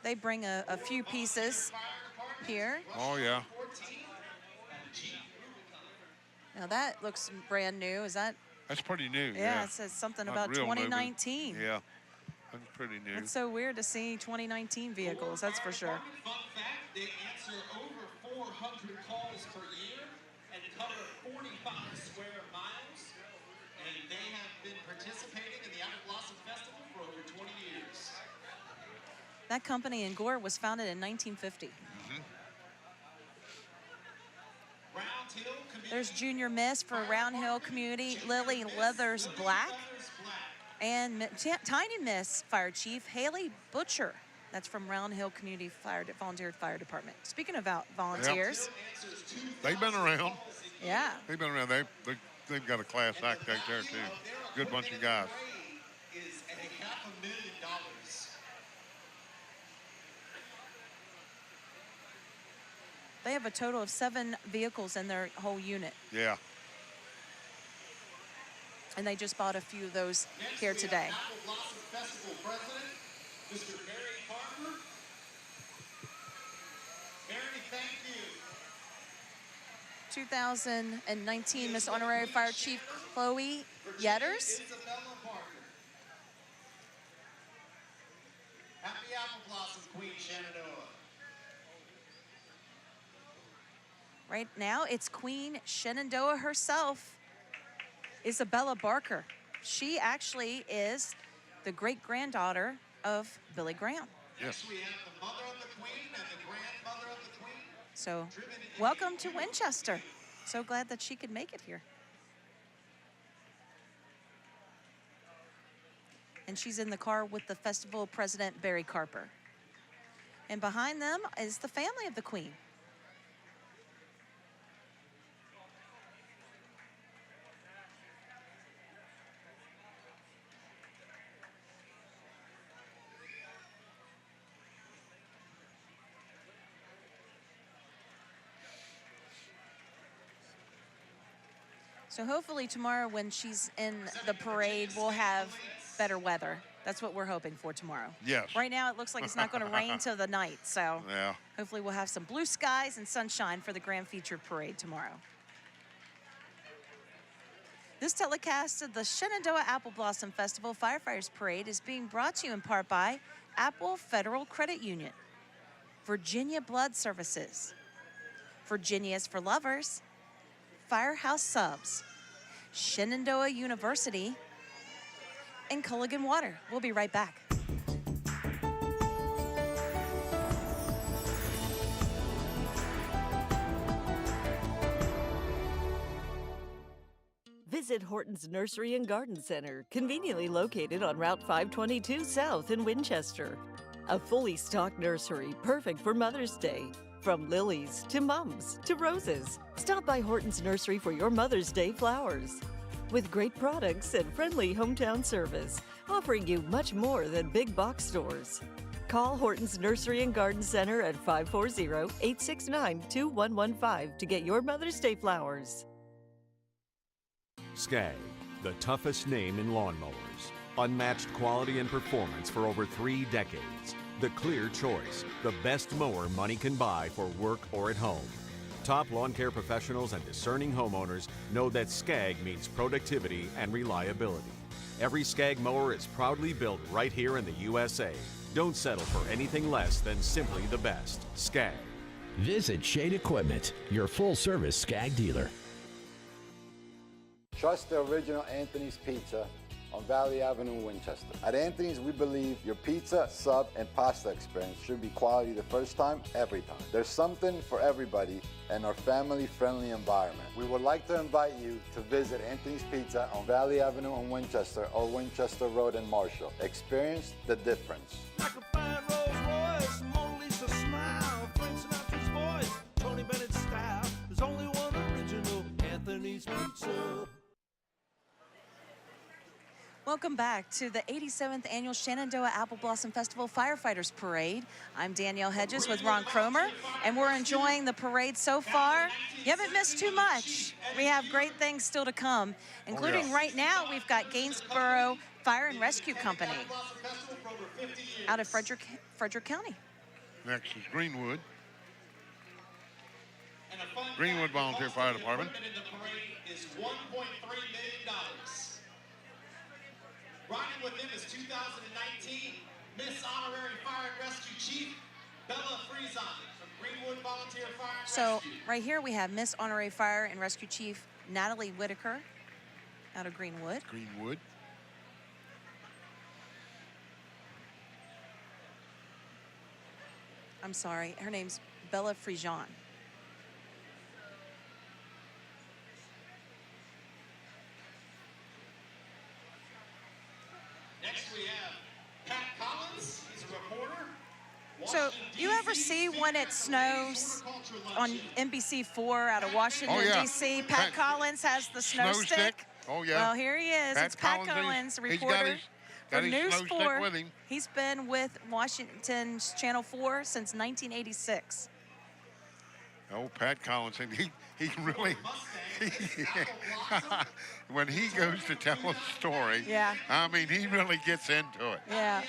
They bring a few pieces here. Oh, yeah. Now that looks brand new. Is that? That's pretty new. Yeah, it says something Not about real new, 2019. yeah, that's pretty new. It's so weird to see 2019 vehicles, that's for sure. Fun fact, they answer over 400 calls per year and cover 45 square miles. And they have been participating in the Apple Blossom Festival for over 20 years. That company in Gore was founded in 1950. There's Junior Miss for Round Hill Community, Lily Leathers Black, and Tiny Miss Fire Chief Haley Butcher. That's from Round Hill Community Volunteer Fire Department. Speaking about volunteers. Yep. They've been around. Yeah. They've been around. They've got a class act right there, too. Good bunch of guys. Is at $500,000. They have a total of 7 vehicles in their whole unit. Yeah. And they just bought a few of those here today. Apple Blossom Festival President, Mr. Barry Parker. Barry, thank you. 2019 Miss Honorary Fire Chief Chloe Yetters. Isabella Barker. Happy Apple Blossom Queen Shenandoah. Right now, it's Queen Shenandoah herself, Isabella Barker. She actually is the great-granddaughter of Billy Graham. Yes. We have the mother of the queen and the grandmother of the queen. So, welcome to Winchester. So glad that she could make it here. And she's in the car with the festival president, Barry Carper. And behind them is the family of the queen. So hopefully tomorrow when she's in the parade, we'll have better weather. That's what we're hoping for tomorrow. Yes. Right now it looks like it's not going to rain till the night. So yeah. Hopefully we'll have some blue skies and sunshine for the Grand Featured Parade tomorrow. This telecast of the Shenandoah Apple Blossom Festival Firefighters Parade is being brought to you in part by Apple Federal Credit Union, Virginia Blood Services, Virginia's for Lovers, Firehouse Subs, Shenandoah University, and Culligan Water. We'll be right back. Visit Hortons Nursery and Garden Center, conveniently located on Route 522 South in Winchester. A fully stocked nursery perfect for Mother's Day. From lilies to mums to roses. Stop by Hortons Nursery for your Mother's Day flowers. With great products and friendly hometown service, offering you much more than big box stores. Call Hortons Nursery and Garden Center at 540-869-2115 to get your Mother's Day flowers. Skag, the toughest name in lawnmowers. Unmatched quality and performance for over 3 decades. The clear choice, the best mower money can buy for work or at home. Top lawn care professionals and discerning homeowners know that Skag means productivity and reliability. Every Skag mower is proudly built right here in the USA. Don't settle for anything less than simply the best. Skag. Visit Shade Equipment, your full-service Skag dealer. Trust the original Anthony's Pizza on Valley Avenue in Winchester. At Anthony's, we believe your pizza, sub, and pasta experience should be quality the first time, every time. There's something for everybody in our family-friendly environment. We would like to invite you to visit Anthony's Pizza on Valley Avenue in Winchester or Winchester Road in Marshall. Experience the difference. Like a fine Rolls Royce, Mona Lisa smile, Frank Sinatra's voice, Tony Bennett's style. There's only one original Anthony's Pizza. Welcome back to the 87th Annual Shenandoah Apple Blossom Festival Firefighters Parade. I'm Danielle Hedges with Ron Cromer, and we're enjoying the parade so far. You haven't missed too much. We have great things still to come, including right now we've got Gainsborough Fire and Rescue Company out of Frederick County. Next is Greenwood. Greenwood Volunteer Fire Department. Is $1.3 million. Riding with them is 2019 Miss Honorary Fire and Rescue Chief Bella Friesen from Greenwood Volunteer Fire and Rescue. Right here we have Miss Honorary Fire and Rescue Chief Natalie Whittaker out of Greenwood. Greenwood. I'm sorry, her name's Bella Friesen. Next we have Pat Collins. He's a reporter. So you ever see when it snows on NBC4 out of Washington, D.C.? Pat Collins has the snow stick. Oh, yeah. Well, here he is. It's Pat Collins, reporter for News 4. With him. He's been with Washington's Channel 4 since 1986. Oh, Pat Collins, and he really, when he goes to tell a story, I mean, he really gets into it. Yeah.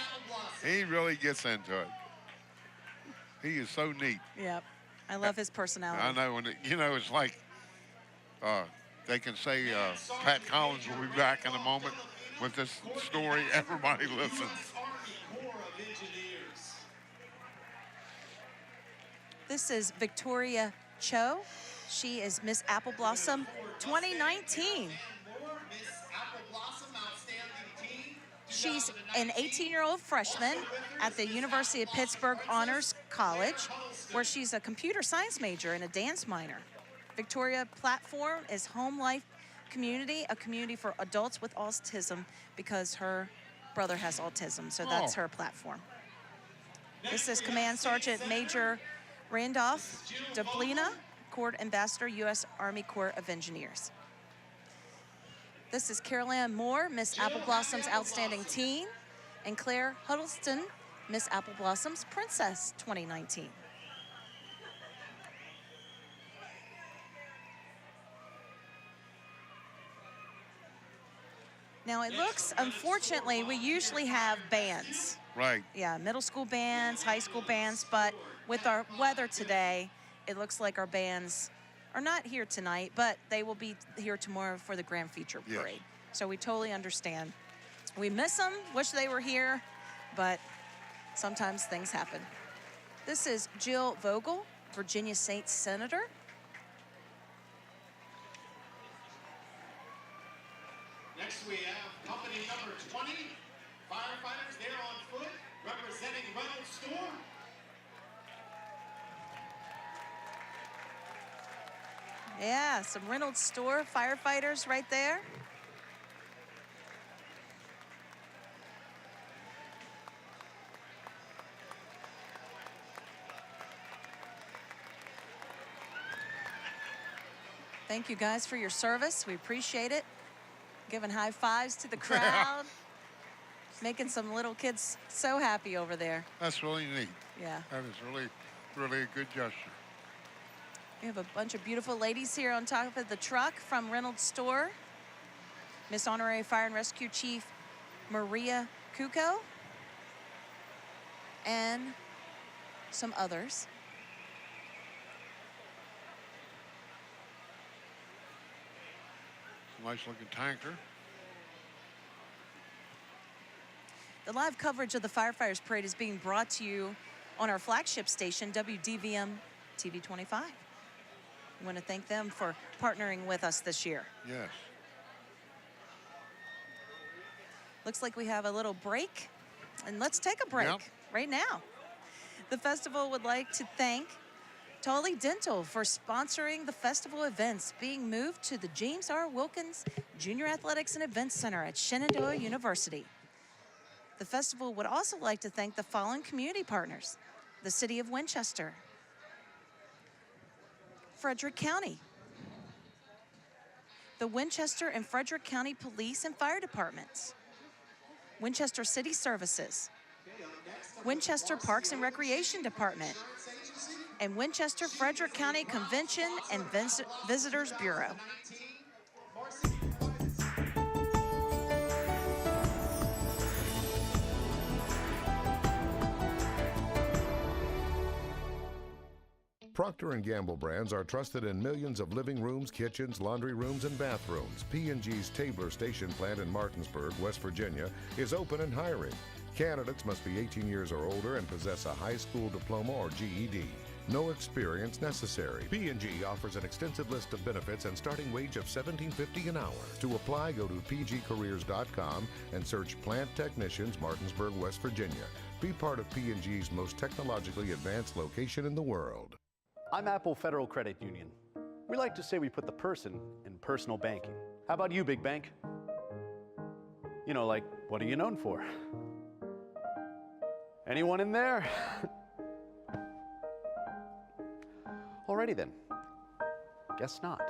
He really gets into it. He is so neat. Yep. I love his personality. I know, and it's like they can say Pat Collins will be back in a moment with this story. Everybody listens. This is Victoria Chow. She is Miss Apple Blossom 2019. She's an 18-year-old freshman at the University of Pittsburgh Honors College, where she's a computer science major and a dance minor. Victoria platform is Home Life Community, a community for adults with autism, because her brother has autism, so that's her platform. This is Command Sergeant Major Randolph-Macon, Corps Ambassador, U.S. Army Corps of Engineers. This is Carol Ann Moore, Miss Apple Blossom's Outstanding Teen, and Claire Huddleston, Miss Apple Blossom's Princess 2019. Now it looks, unfortunately, we usually have bands. Right. Yeah, middle school bands, high school bands, but with our weather today, it looks like our bands are not here tonight, but they will be here tomorrow for the Grand Feature Parade. Yes. So we totally understand. We miss them, wish they were here, but sometimes things happen. This is Jill Vogel, Virginia State Senator. Next we have company number 20, firefighters there on foot, representing Reynolds Store. Yeah, some Reynolds Store firefighters right there. Thank you guys for your service. We appreciate it. Giving high fives to the crowd. Making some little kids so happy over there. That's really neat. Yeah. That is really, really a good gesture. We have a bunch of beautiful ladies here on top of the truck from Reynolds Store. Miss Honorary Fire and Rescue Chief Maria Cuco. And some others. Nice looking tanker. The live coverage of the Firefighters Parade is being brought to you on our flagship station, WDVM TV 25. We want to thank them for partnering with us this year. Yes. Looks like we have a little break, and let's take a break right now. The festival would like to thank Tolly Dental for sponsoring the festival events being moved to the James R. Wilkins Junior Athletics and Events Center at Shenandoah University. The festival would also like to thank the following community partners: the City of Winchester, Frederick County, the Winchester and Frederick County Police and Fire Departments, Winchester City Services, Winchester Parks and Recreation Department, and Winchester Frederick County Convention and Visitors Bureau. Procter & Gamble brands are trusted in millions of living rooms, kitchens, laundry rooms, and bathrooms. P&G's Tabler Station plant in Martinsburg, West Virginia, is open and hiring. Candidates must be 18 years or older and possess a high school diploma or GED. No experience necessary. P&G offers an extensive list of benefits and starting wage of $17.50 an hour. To apply, go to pgcareers.com and search Plant Technicians, Martinsburg, West Virginia. Be part of P&G's most technologically advanced location in the world. I'm Apple Federal Credit Union. We like to say we put the person in personal banking. How about you, big bank? You know, like, what are you known for? Anyone in there? Alrighty then. Guess not.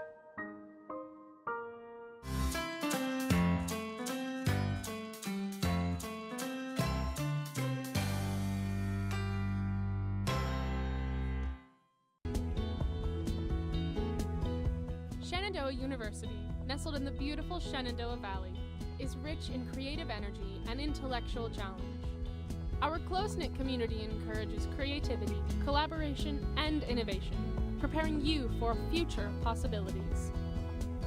Shenandoah University, nestled in the beautiful Shenandoah Valley, is rich in creative energy and intellectual challenge. Our close-knit community encourages creativity, collaboration, and innovation, preparing you for future possibilities.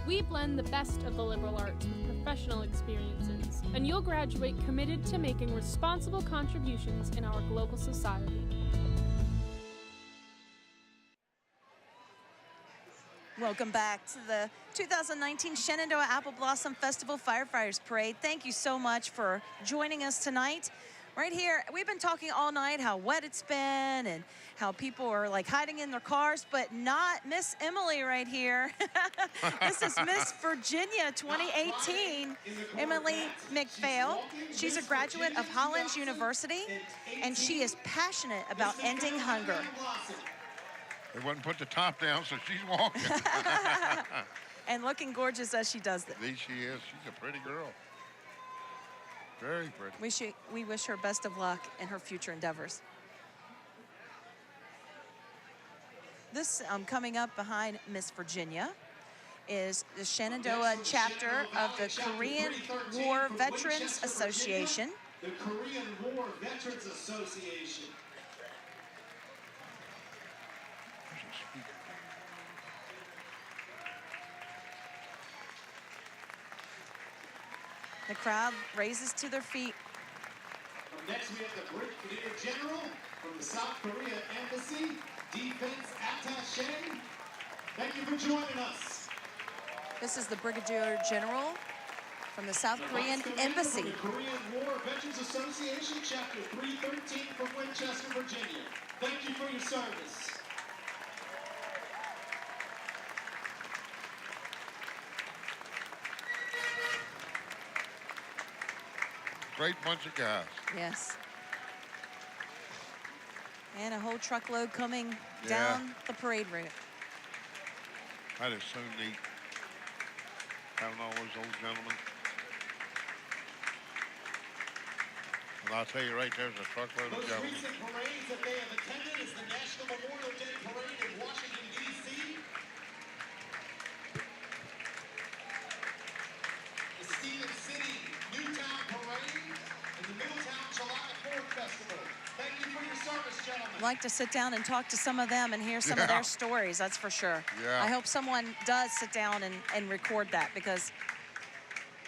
We blend the best of the liberal arts with professional experiences, and you'll graduate committed to making responsible contributions in our global society. Welcome back to the 2019 Shenandoah Apple Blossom Festival Firefighters Parade. Thank you so much for joining us tonight. Right here, we've been talking all night how wet it's been and how people are like hiding in their cars, but not Miss Emily right here. This is Miss Virginia 2018, Emily Macphail. She's a graduate of Hollins University, and she is passionate about ending hunger. They wouldn't put the top down, so she's walking. And looking gorgeous as she does it. Indeed she is. She's a pretty girl. Very pretty. We wish her best of luck in her future endeavors. This coming up behind Miss Virginia is the Shenandoah chapter of the Korean War Veterans Association. The Korean War Veterans Association. The crowd raises to their feet. Next, we have the Brigadier General from the South Korea Embassy, Defense Attaché. Thank you for joining us. This is the Brigadier General from the South Korean Embassy. From the Korean War Veterans Association, Chapter 313 from Winchester, Virginia. Thank you for your service. Great bunch of guys. Yes. And a whole truckload coming down the parade route. That is so neat. Having all those old gentlemen. And I'll tell you right there's a truckload of Most gentlemen. recent parades that they have attended is the National Memorial Day Parade in Washington, D.C. The Stevens City Newtown Parade and the Middletown July 4th Festival. Thank you for your service, gentlemen. I'd like to sit down and talk to some of them and hear some of their stories, that's for sure. Yeah. I hope someone does sit down and record that, because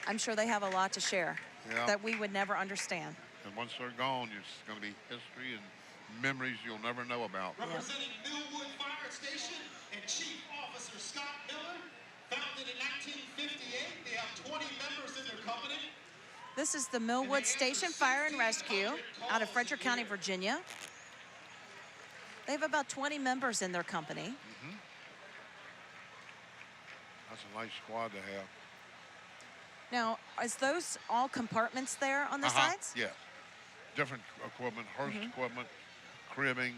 I'm sure they have a lot to share that we would never understand. And once they're gone, it's going to be history and memories you'll never know about. Representing Millwood Fire Station and Chief Officer Scott Miller, founded in 1958. They have 20 members in their company. This is the Millwood Station Fire and Rescue out of Frederick County, Virginia. They have about 20 members in their company. That's a nice squad to have. Now, is those all compartments there on the sides? Yeah. Different equipment, Hurst equipment, cribbing,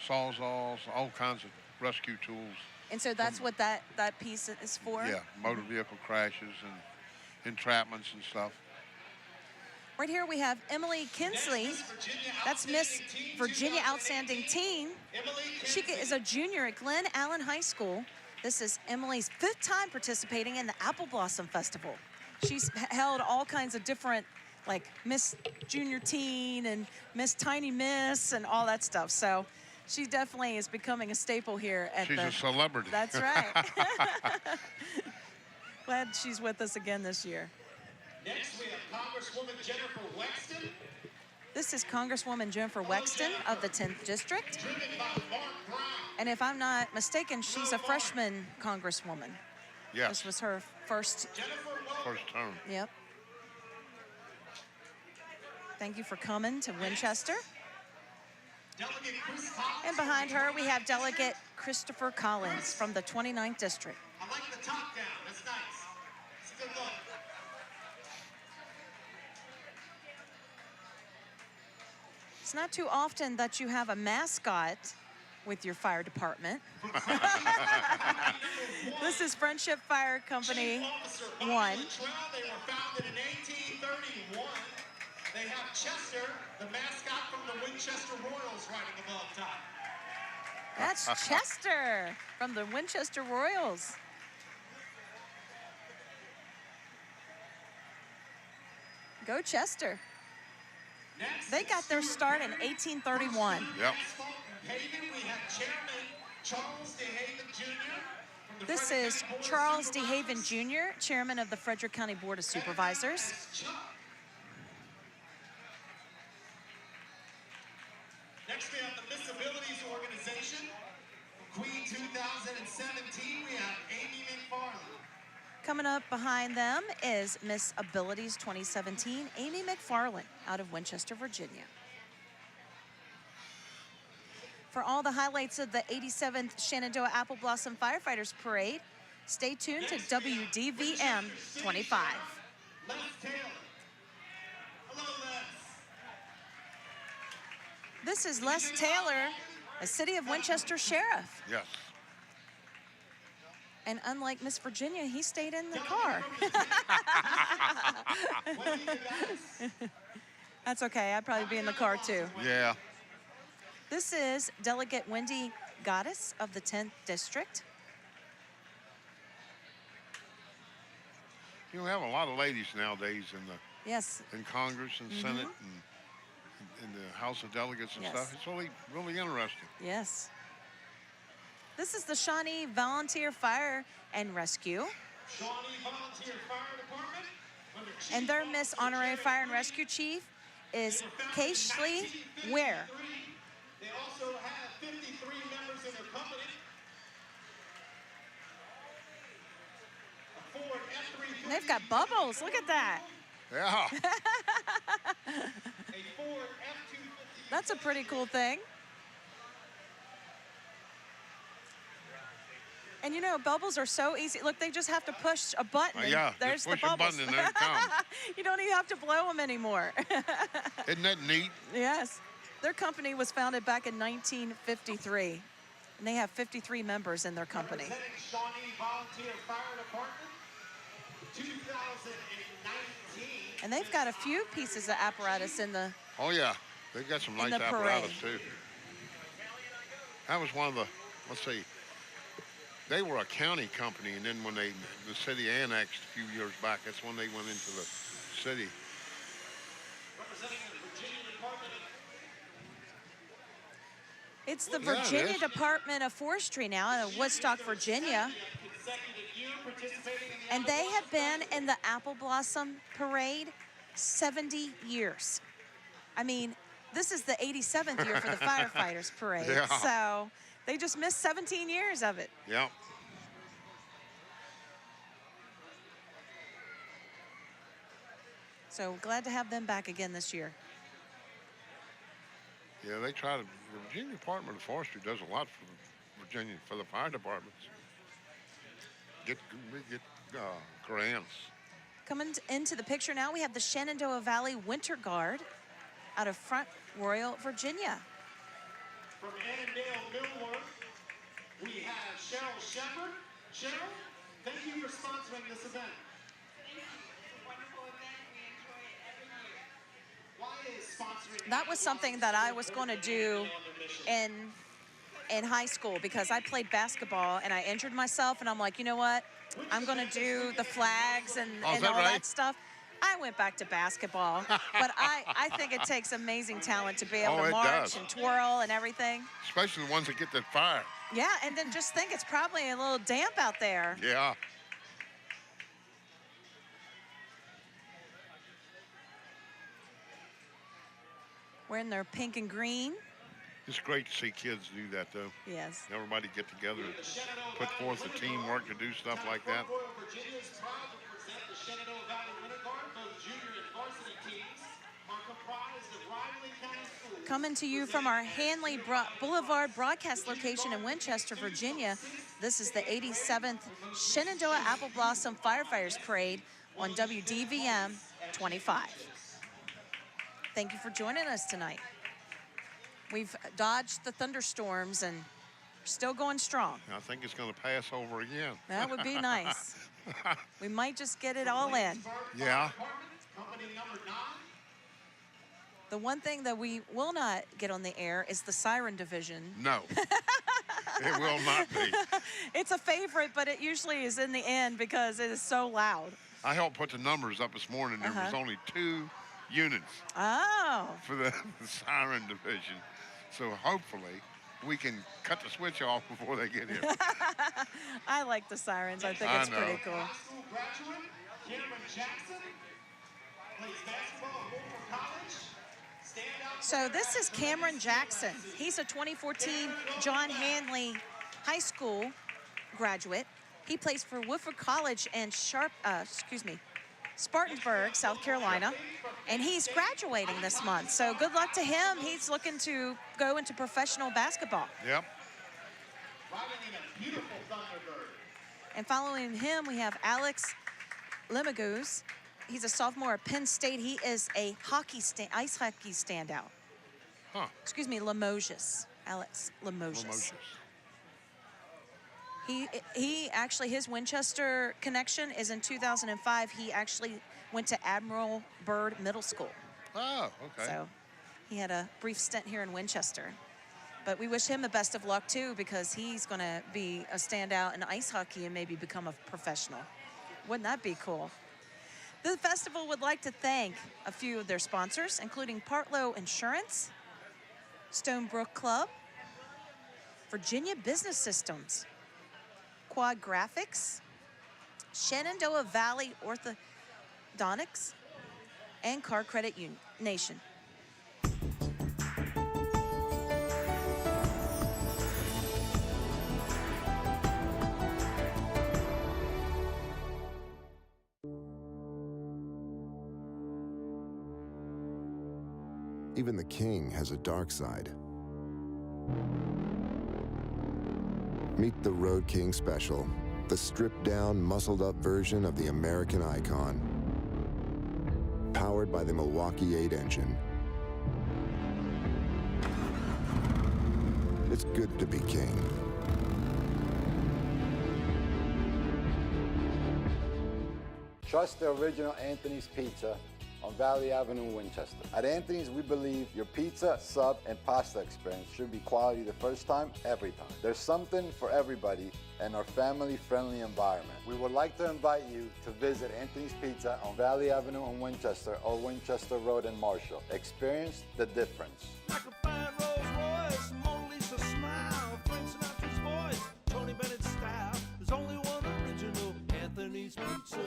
sawzalls, all kinds of rescue tools. And so that's what that piece is for? Yeah, motor vehicle crashes and entrapments and stuff. Right here we have Emily Kinsley. That's Miss Virginia Outstanding Teen. She is a junior at Glen Allen High School. This is Emily's 5th time participating in the Apple Blossom Festival. She's held all kinds of different, like Miss Junior Teen and Miss Tiny Miss and all that stuff. So she definitely is becoming a staple here at She's a celebrity. That's right. Glad she's with us again this year. Next, we have Congresswoman Jennifer Wexton. This is Congresswoman Jennifer Wexton of the 10th District. And if I'm not mistaken, she's a freshman congresswoman. Yes. This was her first term. Yep. Thank you for coming to Winchester. And behind her, we have Delegate Christopher Collins from the 29th District. I like the top down. That's nice. It's a good look. It's not too often that you have a mascot with your fire department. This is Friendship Fire Company 1. They were founded in 1831. They have Chester, the mascot from the Winchester Royals, riding above top. That's Chester from the Winchester Royals. Go Chester. They got their start in 1831. Yep. We have Chairman Charles DeHaven Jr. This is Charles DeHaven Jr., Chairman of the Frederick County Board of Supervisors. Next, we have the Miss Abilities Organization. Queen 2017, we have Amy McFarland. Coming up behind them is Miss Abilities 2017, Amy McFarland, out of Winchester, Virginia. For all the highlights of the 87th Shenandoah Apple Blossom Firefighters Parade, stay tuned to WDVM 25. Les Taylor. Hello, Les. This is Les Taylor, a City of Winchester sheriff. Yes. And unlike Miss Virginia, he stayed in the car. That's okay, I'd probably be in the car too. Yeah. This is Delegate Wendy Goddess of the 10th District. You have a lot of ladies nowadays in the Yes. in Congress and Senate and in the House of Delegates and Yes. stuff. It's really, really interesting. Yes. This is the Shawnee Volunteer Fire and Rescue. Shawnee Volunteer Fire Department. Under Chief And their Miss Honorary Fire and Rescue Chief is Kinsley Ware. They also have 53 members in their company. A Ford F-350. And they've got bubbles. Look at that. Yeah. A Ford F-250. That's a pretty cool thing. And you know, bubbles are so easy. Look, they just have to push a button. And Yeah, there's just push the a bubbles. button and there it comes. You don't even have to blow them anymore. Isn't that neat? Yes. Their company was founded back in 1953. And they have 53 members in their company. Representing Shawnee Volunteer Fire Department, 2019. And they've got a few pieces of apparatus in the... Oh, yeah. They've got some nice the apparatus, parade. too. That was one of the, let's see, they were a county company, and then when the city annexed a few years back, that's when they went into the city. Representing the Virginia Department of It's the Yeah, it Virginia is. Department of Forestry now in Woodstock, Virginia. consecutive year participating in the And they have been in the Apple Blossom Parade 70 years. I mean, this is the 87th year for the Firefighters Parade. Yeah. So they just missed 17 years of it. Yep. So glad to have them back again this year. Yeah, they try to, the Virginia Department of Forestry does a lot for Virginia, for the fire departments. Get grants. Coming into the picture now, we have the Shenandoah Valley Winter Guard out of Front Royal, Virginia. From Annandale, Millwood, we have Cheryl Shepherd. Cheryl, thank you for sponsoring this event. It's a wonderful event. We enjoy it every year. Why is sponsoring That was something that I was going to do in high school because I played basketball and I injured myself, and I'm like, you know what? I'm going to do the flags and all that stuff. I went back to basketball, but I think it takes amazing talent to be able to march and twirl and everything. Especially the ones that get that fire. Yeah, and then just think it's probably a little damp out there. Yeah. Wearing their pink and green. It's great to see kids do that, though. Yes. Everybody get together, put forth the teamwork to do stuff like that. Royal Virginia is proud to present the Shenandoah Valley Winter Guard. Both junior and varsity teams are comprised of rivaling county schools. Coming to you from our Hanley Boulevard broadcast location in Winchester, Virginia, this is the 87th Shenandoah Apple Blossom Firefighters Parade on WDVM 25. Thank you for joining us tonight. We've dodged the thunderstorms and still going strong. I think it's going to pass over again. That would be nice. We might just get it all in. Yeah. Company number 9. The one thing that we will not get on the air is the Siren Division. No. It will not be. It's a favorite, but it usually is in the end because it is so loud. I helped put the numbers up this morning. There was only 2 units for the Siren Division. So hopefully we can cut the switch off before they get here. I like the sirens. I think I it's know. pretty cool. High school graduate Cameron Jackson plays basketball at Wolford College. Standout. So this is Cameron Jackson. He's a 2014 John Hanley High School graduate. He plays for Woodford College and Spartanburg, South Carolina, and he's graduating this month. So good luck to him. He's looking to go into professional basketball. Yep. Riding in a beautiful Thunderbird. And following him, we have Alex Liv Agoos. He's a sophomore at Penn State. He is a ice hockey standout. Huh. Excuse me, Limoges. Alex Limoges. He actually, his Winchester connection is in 2005. He actually went to Admiral Byrd Middle School. Oh, okay. So he had a brief stint here in Winchester. But we wish him the best of luck, too, because he's going to be a standout in ice hockey and maybe become a professional. Wouldn't that be cool? The festival would like to thank a few of their sponsors, including Partlow Insurance, Stonebrook Club, Virginia Business Systems, Quad Graphics, Shenandoah Valley Orthodontics, and Car Credit Nation. Even the king has a dark side. Meet the Road King Special, the stripped-down, muscled-up version of the American icon. Powered by the Milwaukee 8 engine. It's good to be king. Trust the original Anthony's Pizza on Valley Avenue in Winchester. At Anthony's, we believe your pizza, sub, and pasta experience should be quality the first time, every time. There's something for everybody in our family-friendly environment. We would like to invite you to visit Anthony's Pizza on Valley Avenue in Winchester or Winchester Road in Marshall. Experience the difference. Like a fine Rolls Royce, Mona Lisa smile, Frank Sinatra's voice, Tony Bennett's style. There's only one original Anthony's Pizza.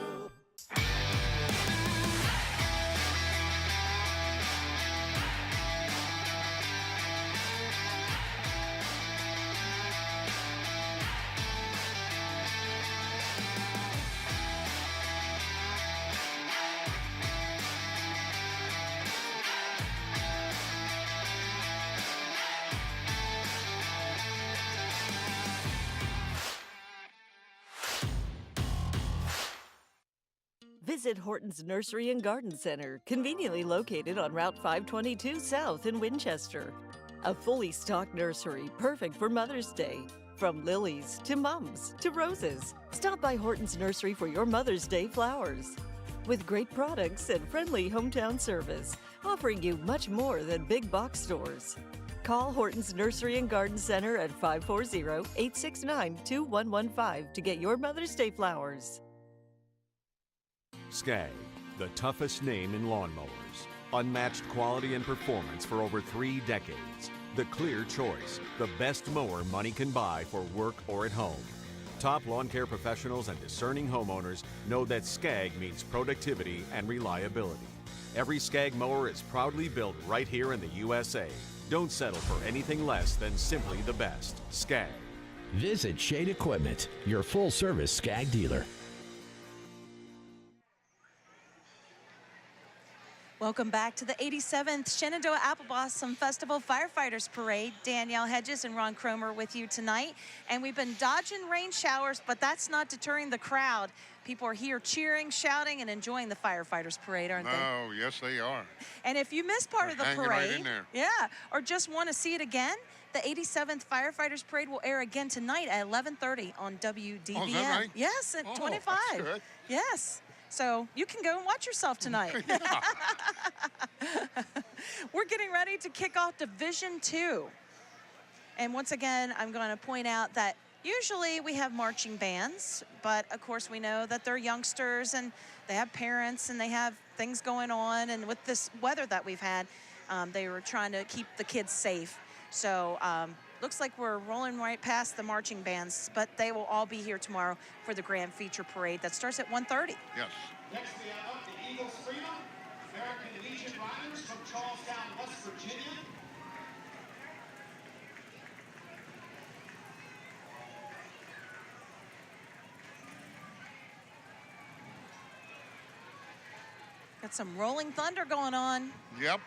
Visit Hortons Nursery and Garden Center, conveniently located on Route 522 South in Winchester. A fully stocked nursery, perfect for Mother's Day. From lilies to mums to roses. Stop by Hortons Nursery for your Mother's Day flowers. With great products and friendly hometown service, offering you much more than big box stores. Call Hortons Nursery and Garden Center at 540-869-2115 to get your Mother's Day flowers. Skag, the toughest name in lawnmowers. Unmatched quality and performance for over 3 decades. The clear choice, the best mower money can buy for work or at home. Top lawn care professionals and discerning homeowners know that Skag means productivity and reliability. Every Skag mower is proudly built right here in the USA. Don't settle for anything less than simply the best. Skag. Visit Shade Equipment, your full-service Skag dealer. Welcome back to the 87th Shenandoah Apple Blossom Festival Firefighters Parade. Danielle Hedges and Ron Cromer with you tonight. And we've been dodging rain showers, but that's not deterring the crowd. People are here cheering, shouting, and enjoying the Firefighters Parade, aren't they? Oh, yes, they are. And if you missed part of the parade, right in there. Yeah, or just want to see it again, the 87th Firefighters Parade will air again tonight at 11:30 on WDVN. Oh, is that right? Yes, at 25. That's good. Yes. So you can go and watch yourself tonight. We're getting ready to kick off Division 2. And once again, I'm going to point out that usually we have marching bands, but of course we know that they're youngsters and they have parents and they have things going on. And with this weather that we've had, they were trying to keep the kids safe. So looks like we're rolling right past the marching bands, but they will all be here tomorrow for the Grand Feature Parade that starts at 1:30. Yes. Next we have up the Eagles Freedom, American Legion Riders from Charlestown, West Virginia. Got some Rolling Thunder going on. Yep.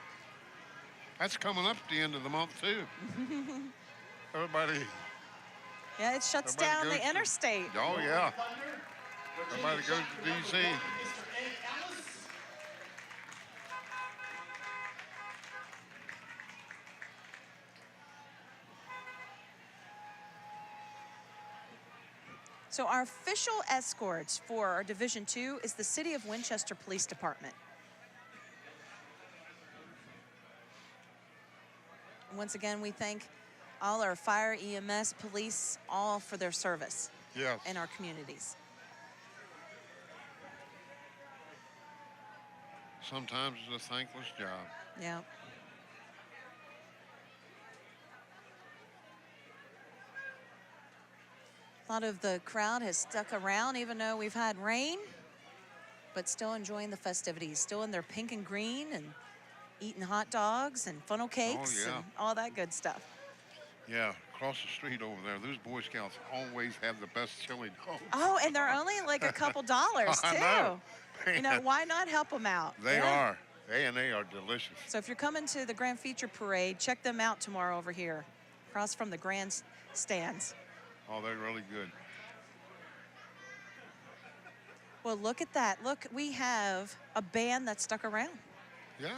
That's coming up at the end of the month, too. Everybody. Yeah, it shuts down the interstate. Oh, yeah. Everybody goes to D.C. So our official escorts for our Division 2 is the City of Winchester Police Department. Once again, we thank all our fire, EMS, police, all for their service in our communities. sometimes it's a thankless job. Yeah. A lot of the crowd has stuck around even though we've had rain, but still enjoying the festivities, still in their pink and green and eating hot dogs and funnel cakes and all that good stuff. Yeah, across the street over there, those Boy Scouts always have the best chili dogs. Oh, and they're only like a couple dollars too. I know. You know, why not help them out? They are. They are delicious. So if you're coming to the Grand Feature Parade, check them out tomorrow over here, across from the grandstands. Oh, they're really good. Well, look at that. Look, we have a band that stuck around. Yeah.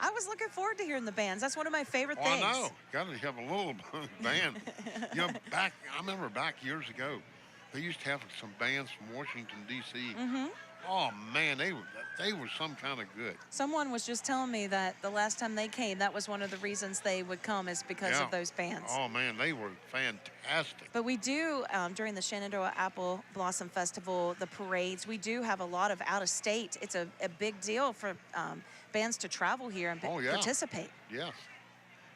I was looking forward to hearing the bands. That's one of my favorite things. I know. Got to have a little band. You know, I remember back years ago, they used to have some bands from Washington, D.C. Oh, man, they were some kind of good. Someone was just telling me that the last time they came, that was one of the reasons they would come is because of those bands. Oh, man, they were fantastic. But we do, during the Shenandoah Apple Blossom Festival, the parades, we do have a lot of out-of-state. It's a big deal for bands to travel here and participate. Yes.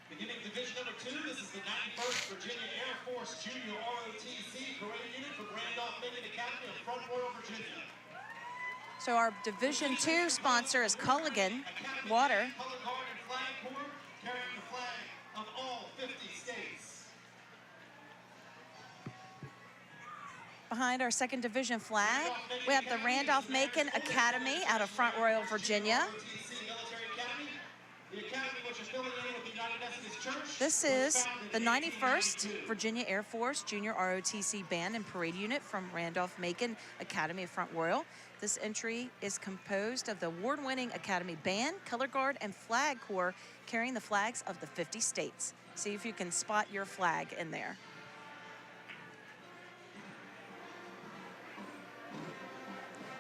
Beginning Division number 2, this is the 91st Virginia Air Force Junior ROTC Parade Unit from Randolph-Macon Academy of Front Royal, Virginia. So our Division 2 sponsor is Culligan Water. Color guard and flag corps carrying the flag of all 50 states. Behind our 2nd Division flag, we have the Randolph-Macon Academy out of Front Royal, Virginia. This is the 91st Virginia Air Force Junior ROTC Band and Parade Unit from Randolph-Macon Academy of Front Royal. This entry is composed of the award-winning Academy Band, Color Guard, and Flag Corps carrying the flags of the 50 states. See if you can spot your flag in there.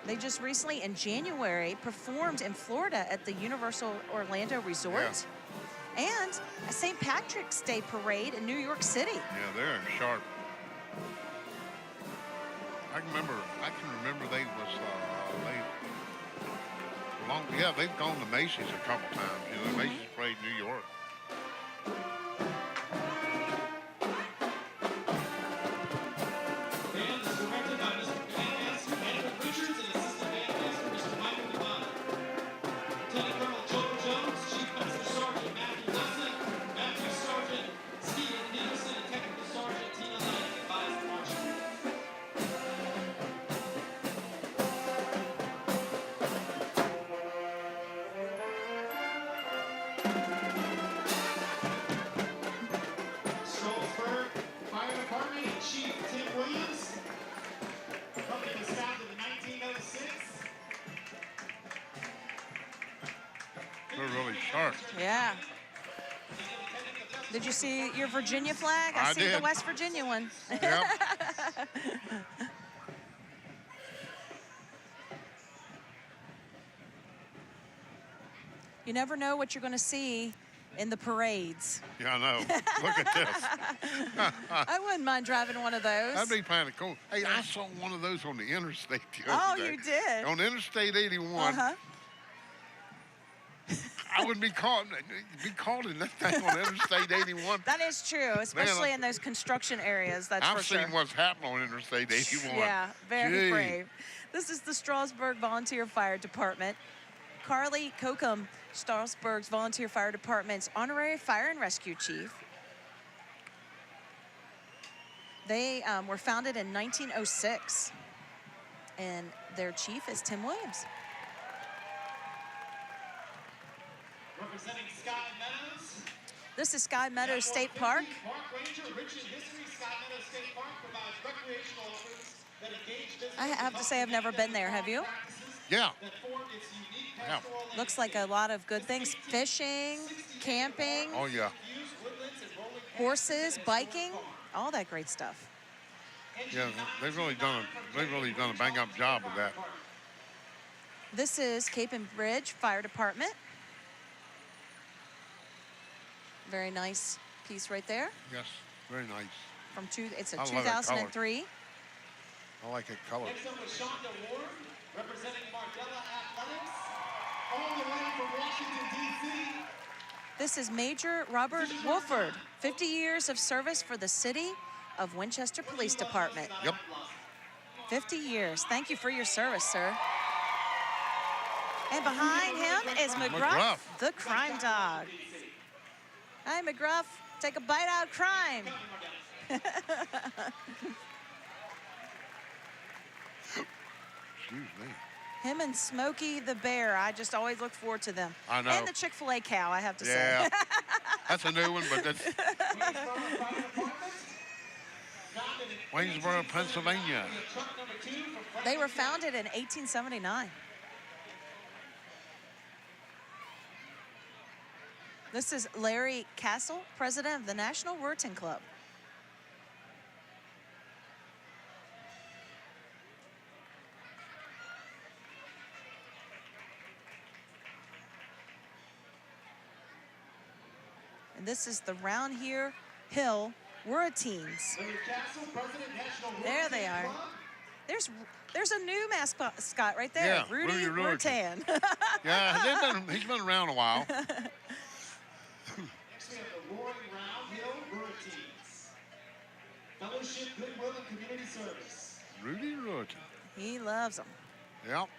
They just recently, in January, performed in Florida at the Universal Orlando Resort and a St. Patrick's Day Parade in New York City. Yeah, they're sharp. I can remember they was, they've gone to Macy's a couple times. You know, Macy's Parade New York. Yeah. Did you see your Virginia flag? I see the West Virginia one. Yep. You never know what you're going to see in the parades. Yeah, I know. Look at this. I wouldn't mind driving one of those. That'd be kind of cool. Hey, I saw one of those on the interstate the Oh, other day. you did? On Interstate 81. Uh-huh. I wouldn't be caught in that thing on Interstate 81. That is true, especially in those construction areas, that's for sure. I've seen what's happening on Interstate 81. Yeah, very brave. This is the Strasburg Volunteer Fire Department. Carly Kokum, Strasburg's Volunteer Fire Department's honorary fire and rescue chief. They were founded in 1906, and their chief is Tim Williams. Representing Sky Meadows. This is Sky Meadows State Park. Park Ranger, rich in history, Sky Meadows State Park provides recreational offerings that engage visitors. I have to say I've never been there. Have you? Yeah. Looks like a lot of good things. Fishing, camping. Oh, yeah. Horses, biking, all that great stuff. Yeah, they've really done a bang-up job with that. This is Capon Bridge Fire Department. Very nice piece right there. Yes, very nice. It's a 2003. I like it color. Next up is Shonda Ward, representing Mardela Athletics. all the way from Washington, D.C. This is Major Robert Wolford, 50 years of service for the City of Winchester Police Department. Yep. 50 years. Thank you for your service, sir. And behind him is McGruff, the crime dog. Hi, McGruff. Take a bite out of crime. Excuse me. Him and Smokey the Bear. I just always look forward to them. I know. And the Chick-fil-A cow, I have to say. Yeah. That's a new one, but that's Waynesboro, Pennsylvania. They were founded in 1879. This is Larry Castle, president of the National Rurton Club. And this is the Round Here Hill Rurtines. There they are. There's a new mascot right there, Yeah, Rudy Rurtan. Yeah, he's been around a while. Next we have the Roaring Round Hill Rurtines. Fellowship, Goodwill, and Community Service. Rudy Rurtan. He loves them. Yep.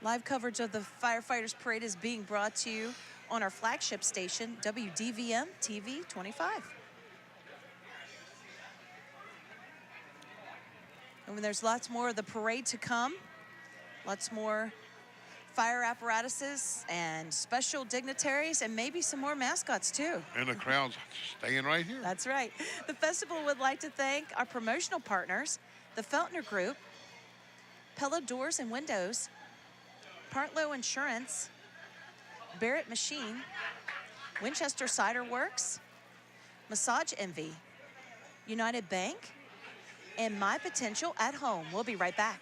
Live coverage of the Firefighters Parade is being brought to you on our flagship station, WDVM TV 25. And there's lots more of the parade to come. Lots more fire apparatuses and special dignitaries and maybe some more mascots too. And the crowd's staying right here. That's right. The festival would like to thank our promotional partners, the Feltner Group, Pella Doors and Windows, Partlow Insurance, Barrett Machine, Winchester Cider Works, Massage Envy, United Bank, and My Potential at Home. We'll be right back.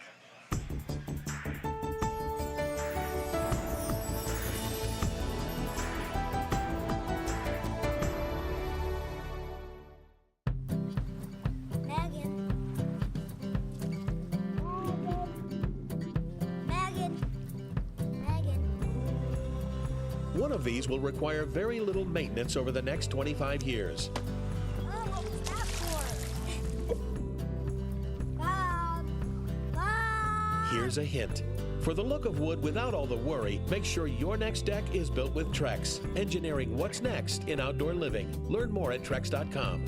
One of these will require very little maintenance over the next 25 years. What was that for? Bob! Here's a hint. For the look of wood without all the worry, make sure your next deck is built with Trex. Engineering what's next in outdoor living. Learn more at Trex.com.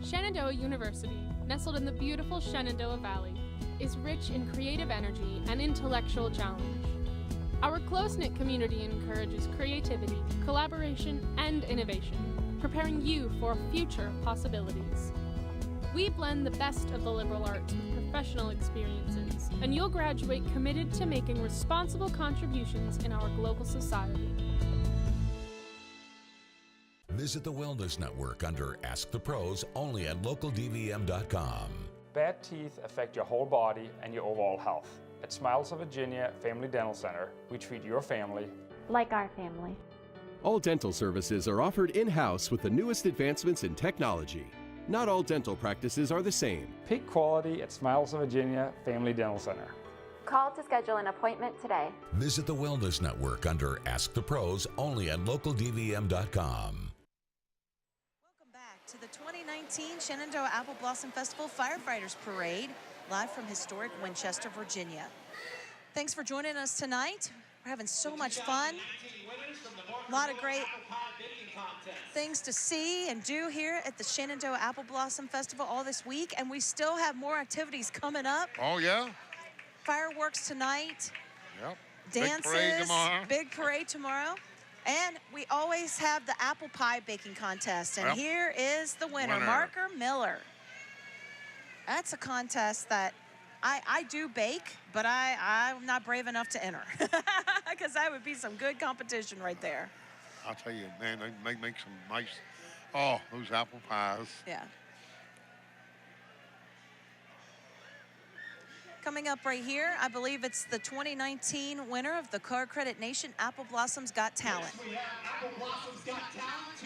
Shenandoah University, nestled in the beautiful Shenandoah Valley, is rich in creative energy and intellectual challenge. Our close-knit community encourages creativity, collaboration, and innovation, preparing you for future possibilities. We blend the best of the liberal arts with professional experiences, and you'll graduate committed to making responsible contributions in our global society. Visit the Wellness Network under Ask the Pros only at localdvm.com. Bad teeth affect your whole body and your overall health. At Smiles of Virginia Family Dental Center, we treat your family like our family. All dental services are offered in-house with the newest advancements in technology. Not all dental practices are the same. Peak quality at Smiles of Virginia Family Dental Center. Call to schedule an appointment today. Visit the Wellness Network under Ask the Pros only at localdvm.com. To the 2019 Shenandoah Apple Blossom Festival Firefighters Parade, live from historic Winchester, Virginia. Thanks for joining us tonight. We're having so much fun. A lot of great things to see and do here at the Shenandoah Apple Blossom Festival all this week, and we still have more activities coming up. Oh, yeah? Fireworks tonight. Yep. Dances. Big parade tomorrow. Big parade tomorrow. And we always have the apple pie baking contest. And here is the winner, Marker Miller. That's a contest that I do bake, but I'm not brave enough to enter. Because that would be some good competition right there. I'll tell you, man, they make some nice, those apple pies. Yeah. Coming up right here, I believe it's the 2019 winner of the Card Credit Nation Apple Blossoms Got Talent.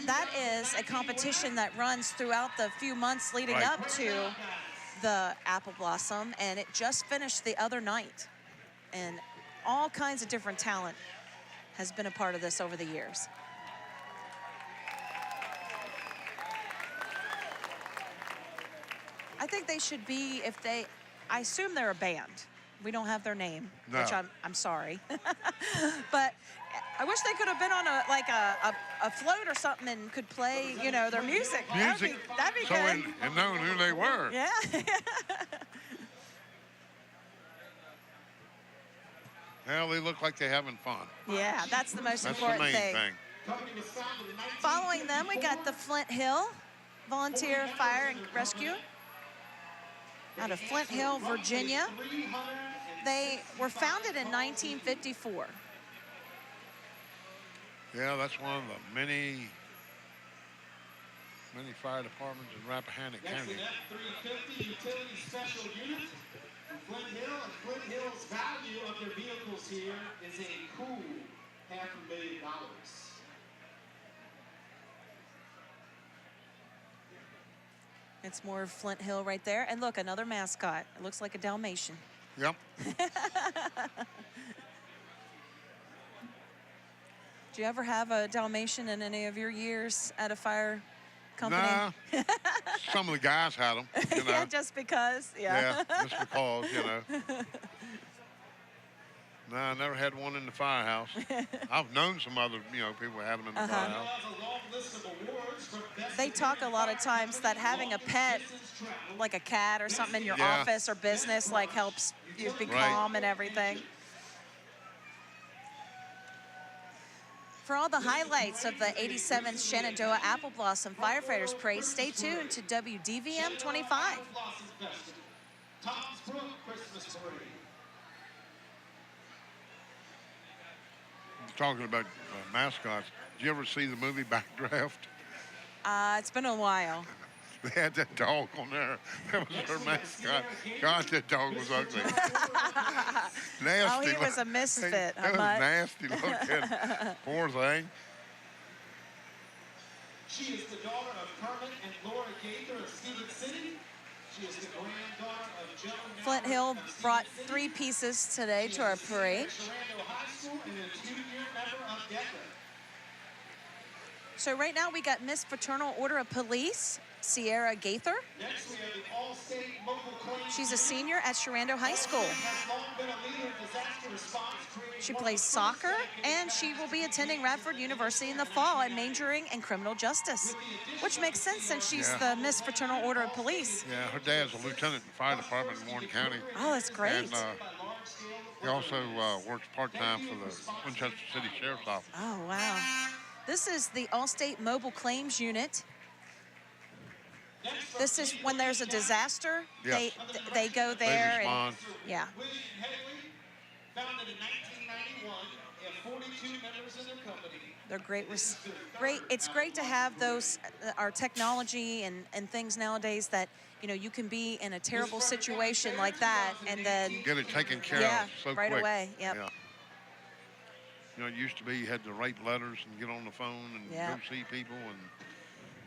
That is a competition that runs throughout the few months leading up to the Apple Blossom, and it just finished the other night. And all kinds of different talent has been a part of this over the years. I think they should be, I assume they're a band. We don't have their name, No. which I'm sorry. But I wish they could have been on a float or something and could play, you know, their music. That'd be so good. and knowing who they were. Yeah. Well, they look like they're having fun. Yeah, that's the most That's important the main thing. Following them, we got the Flint Hill Volunteer Fire and Rescue out of Flint Hill, Virginia. They were founded in 1954. Yeah, that's one of the many fire departments in Rappahannock County. Next to that 350 utility special unit from Flint Hill, and Flint Hill's value of their vehicles here is a cool $500,000. It's more Flint Hill right there. And look, another mascot. It looks like a Dalmatian. Yep. Do you ever have a Dalmatian in any of your years at a fire company? Nah. Some of the guys had them. You know. Yeah, just because. Yeah. Yeah, just because, you know. No, I never had one in the firehouse. I've known some other, you know, people who had them in the firehouse. They talk a lot of times that having a pet, like a cat or something in your Yeah. office or business, like helps you be Right. calm and everything. For all the highlights of the 87th Shenandoah Apple Blossom Firefighters Parade, stay tuned to WDVM 25. Tom's Brook Christmas Parade. Talking about mascots, did you ever see the movie Backdraft? It's been a while. They had that dog on there. That was their mascot. God, that dog was ugly. Nasty. Oh, he was a misfit, It huh, was Bud? nasty looking. Poor thing. She is the daughter of Kermit and Laura Gaither of Stephen City. She is the granddaughter of Joe Flint Hill brought 3 pieces today to our parade. Shenandoah High School and a 2-year member of DECA. So right now we got Miss Fraternal Order of Police, Cierra Gaither. Next, we have the Allstate Local Claims. She's a senior at Shenandoah High School. Has long been a leader in disaster response, creating She plays soccer, and she will be attending Radford University in the fall and majoring in criminal justice, which makes sense since she's Yeah. the Miss Fraternal Order of Police. Yeah, her dad's a lieutenant in the fire department in Warren County. Oh, that's great. And he also works part-time for the Winchester City Sheriff's Office. Oh, wow. This is the Allstate Mobile Claims Unit. This is when there's a disaster, Yes. they go there. They respond. Yeah. founded in 1991. They have 42 members in their company. They're great. Great. It's great to have those, our technology and things nowadays that, you know, you can be in a terrible situation like that and then Get it taken care yeah, of so right quick. away. Yep. Yeah. You know, it used to be you had to write letters and get on the phone and Yeah. go see people, and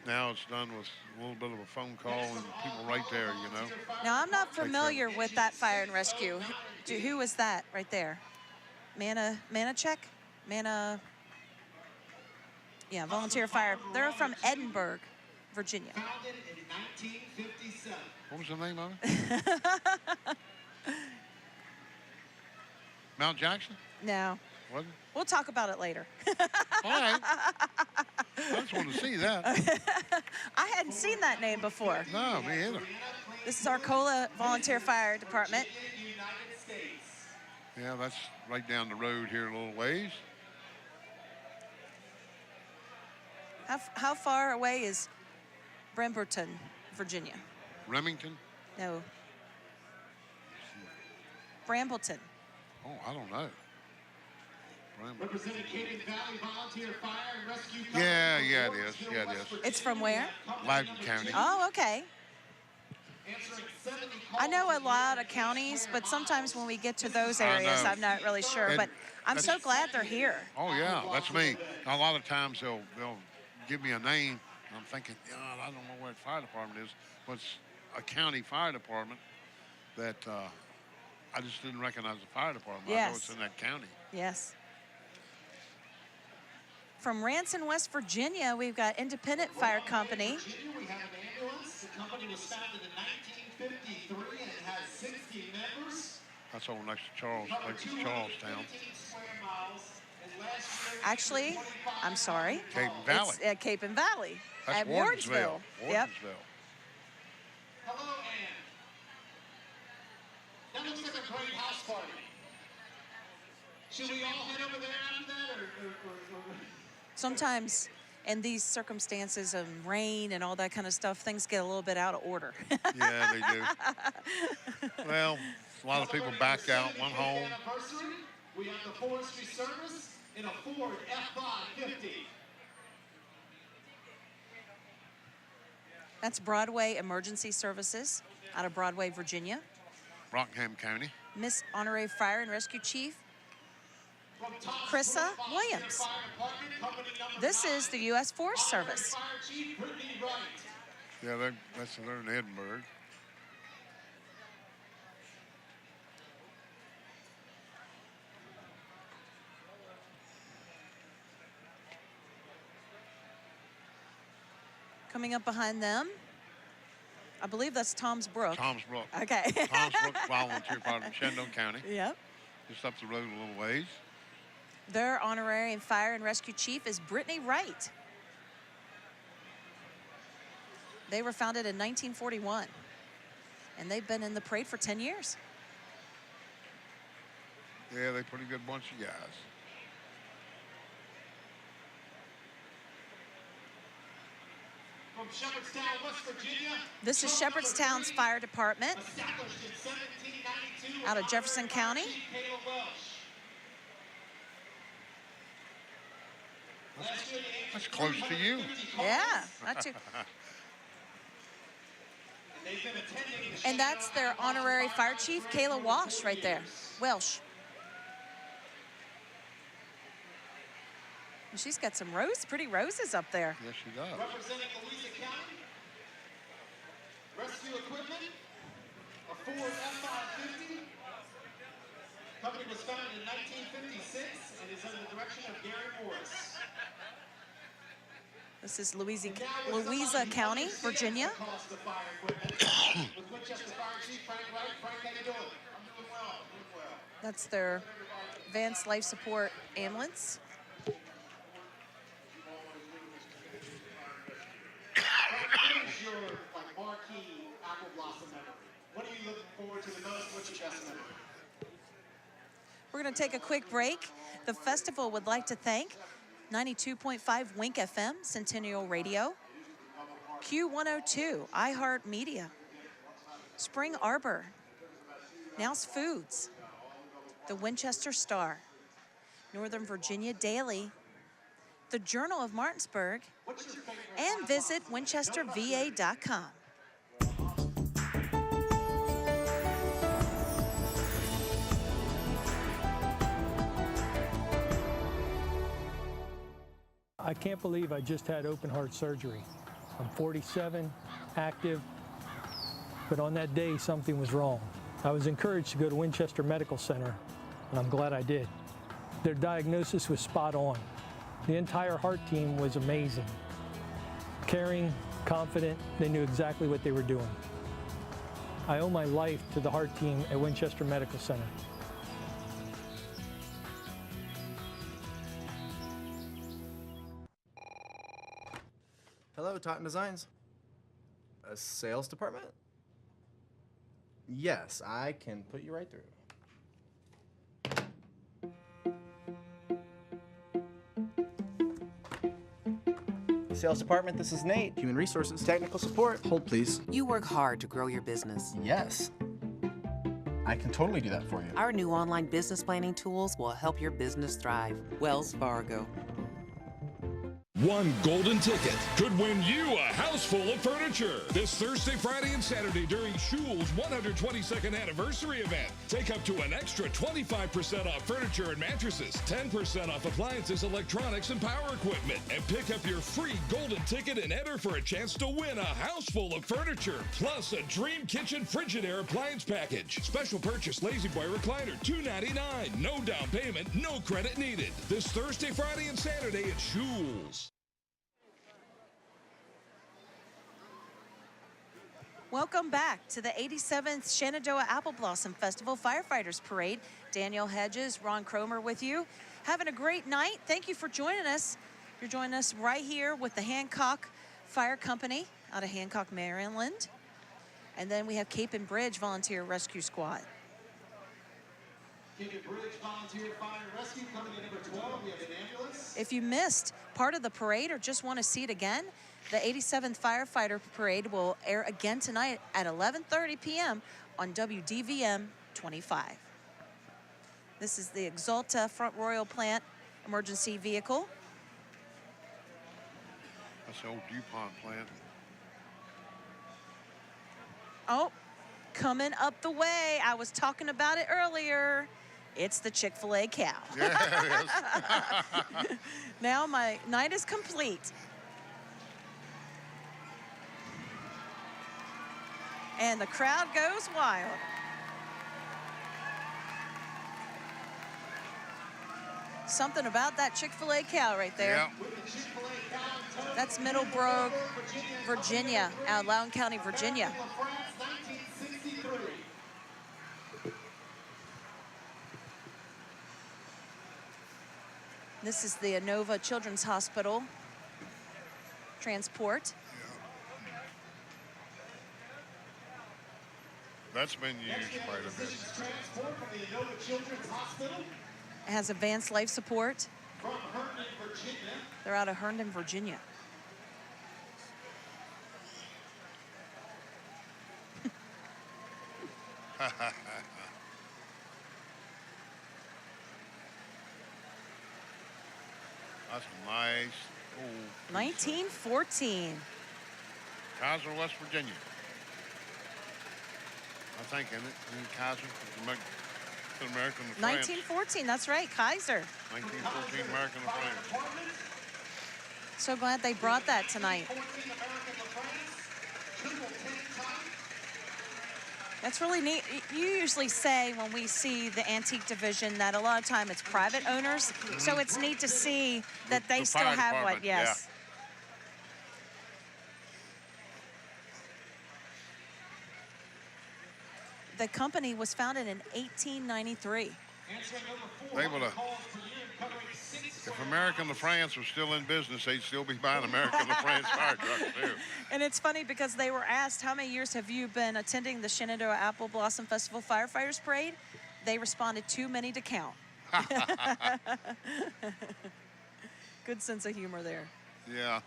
now it's done with a little bit of a phone call and people right there, you know. Now, I'm not familiar with that fire and rescue. Who was that right there? Manachek? Yeah, volunteer fire. They're from Edinburgh, Virginia. Founded in 1957. What was the name of it? Mount Jackson? No. Wasn't it? We'll talk about it later. All right. I just wanted to see that. I hadn't seen that name before. No, me either. This is Arcola Volunteer Fire Department. Yeah, that's right down the road here a little ways. How far away is Bremerton, Virginia? Remington? No. Brambleton. Oh, I don't know. Representing Capon Valley Volunteer Fire and Rescue. Yeah, it is. Yeah, it is. It's from where? Loudon County. Oh, okay. I know a lot of counties, but sometimes when we get to those areas, I'm not really sure. And But I'm so glad they're here. Oh, yeah, that's me. A lot of times they'll give me a name, and I'm thinking, God, I don't know where the fire department is. But a county fire department that I just didn't recognize the fire department. I know Yes. it's in that county. Yes. From Ranson, West Virginia, we've got Independent Fire Company. Virginia, we have an ambulance. The company was founded in 1953 and it has 60 members. That's over next to Charlestown. Actually, I'm sorry. Capon Valley. It's at Capon Valley. That's at Warrensville. Yep. Hello, Ann. That looks like a great house party. Should we all head over there after that, or? Sometimes in these circumstances of rain and all that kind of stuff, things get a little bit out of order. Yeah, they do. Well, a lot of people back out, went home. We have the Forestry service in a Ford F-550. That's Broadway Emergency Services out of Broadway, Virginia. Rockingham County. Miss Honorary Fire and Rescue Chief Chrissa Williams. This is the U.S. Forest Service. Yeah, they're in Edinburgh. Coming up behind them, I believe that's Tom's Brook. Tom's Brook. Okay. Tom's Brook Volunteer Fire from Shenandoah County. Yep. Just up the road a little ways. Their honorary and fire and rescue chief is Brittany Wright. They were founded in 1941, and they've been in the parade for 10 years. Yeah, they're a pretty good bunch of guys. From Shepherdstown, West Virginia. This is Shepherdstown's fire department Established in 1792 out of Jefferson County. That's close to you. Yeah, not too. And that's their honorary fire chief, Kayla Walsh, right there. Welsh. And she's got some pretty roses up there. Yes, she does. Representing Louisa County, rescue equipment, a Ford F-550. Company was founded in 1956 and is under the direction of Gary Morris. This is Louisa County, Virginia. With Winchester Fire Chief Frank Wright. Frank, how you doing? I'm doing well. That's their advanced life support ambulance. What is your marquee apple blossom memory? What are you looking forward to the most? What's your best memory? We're going to take a quick break. The festival would like to thank 92.5 Wink FM, Centennial Radio, Q102, iHeart Media, Spring Arbor, Now's Foods, the Winchester Star, Northern Virginia Daily, the Journal of Martinsburg, and visit winchesterva.com. I can't believe I just had open heart surgery. I'm 47, active, but on that day something was wrong. I was encouraged to go to Winchester Medical Center, and I'm glad I did. Their diagnosis was spot on. The entire heart team was amazing. Caring, confident, they knew exactly what they were doing. I owe my life to the heart team at Winchester Medical Center. Hello, Totten Designs. A sales department? Yes, I can put you right through. Sales department, this is Nate. Human resources, technical support. Hold, please. You work hard to grow your business. Yes. I can totally do that for you. Our new online business planning tools will help your business thrive. Wells Fargo. One golden ticket could win you a house full of furniture. This Thursday, Friday, and Saturday during Schul's 122nd anniversary event. Take up to an extra 25% off furniture and mattresses, 10% off appliances, electronics, and power equipment. And pick up your free golden ticket and enter for a chance to win a house full of furniture, plus a Dream Kitchen Frigidaire appliance package. Special purchase Lazy Boy recliner, $2.99. No down payment, no credit needed. This Thursday, Friday, and Saturday at Schul's. Welcome back to the 87th Shenandoah Apple Blossom Festival Firefighters Parade. Danielle Hedges, Ron Cromer with you. Having a great night. Thank you for joining us. You're joining us right here with the Hancock Fire Company out of Hancock, Maryland. And then we have Capon Bridge Volunteer Rescue Squad. Capon Bridge Volunteer Fire Rescue coming in number 12. We have an ambulance. If you missed part of the parade or just want to see it again, the 87th Firefighter Parade will air again tonight at 11:30 p.m. on WDVM 25. This is the Exalta Front Royal Plant emergency vehicle. That's the old DuPont plant. Oh, coming up the way. I was talking about it earlier. It's the Chick-fil-A cow. Yeah, it is. Now my night is complete. And the crowd goes wild. Something about that Chick-fil-A cow right there. Yeah. That's Middleborough, Virginia, Loudoun County, Virginia. This is the Inova Children's Hospital transport. That's been used quite a bit. It has advanced life support. They're out of Herndon, Virginia. That's a nice old 1914. Kaiser, West Virginia. I think, isn't it? Kaiser, American to France. 1914, that's right, Kaiser. 1914 American to France. So glad they brought that tonight. That's really neat. You usually say when we see the antique division that a lot of time it's private owners. So it's neat to see that they still have one. Yes. The company was founded in 1893. If American to France was still in business, they'd still be buying American to France fire trucks too. And it's funny because they were asked, how many years have you been attending the Shenandoah Apple Blossom Festival Firefighters Parade? They responded, too many to count. Good sense of humor there. Yeah.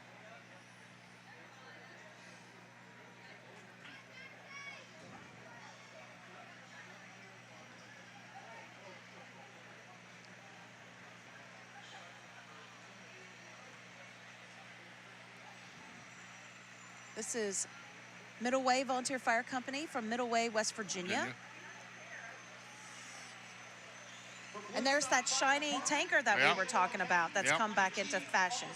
This is Middle Way Volunteer Fire Company from Middle Way, West Virginia. And there's that shiny tanker that we were talking about that's come back into fashion.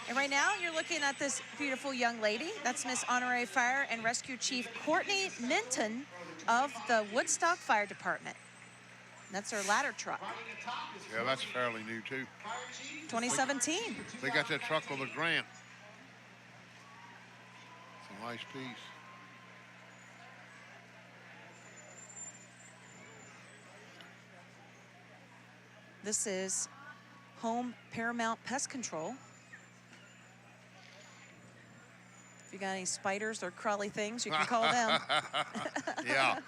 And right now you're looking at this beautiful young lady. That's Miss Honorary Fire and Rescue Chief Courtney Minton of the Woodstock Fire Department. That's her ladder truck. Yeah, that's fairly new too. 2017. They got that truck with a grant. Nice piece. This is Home Paramount Pest Control. If you got any spiders or crawly things, you can call them. Yeah.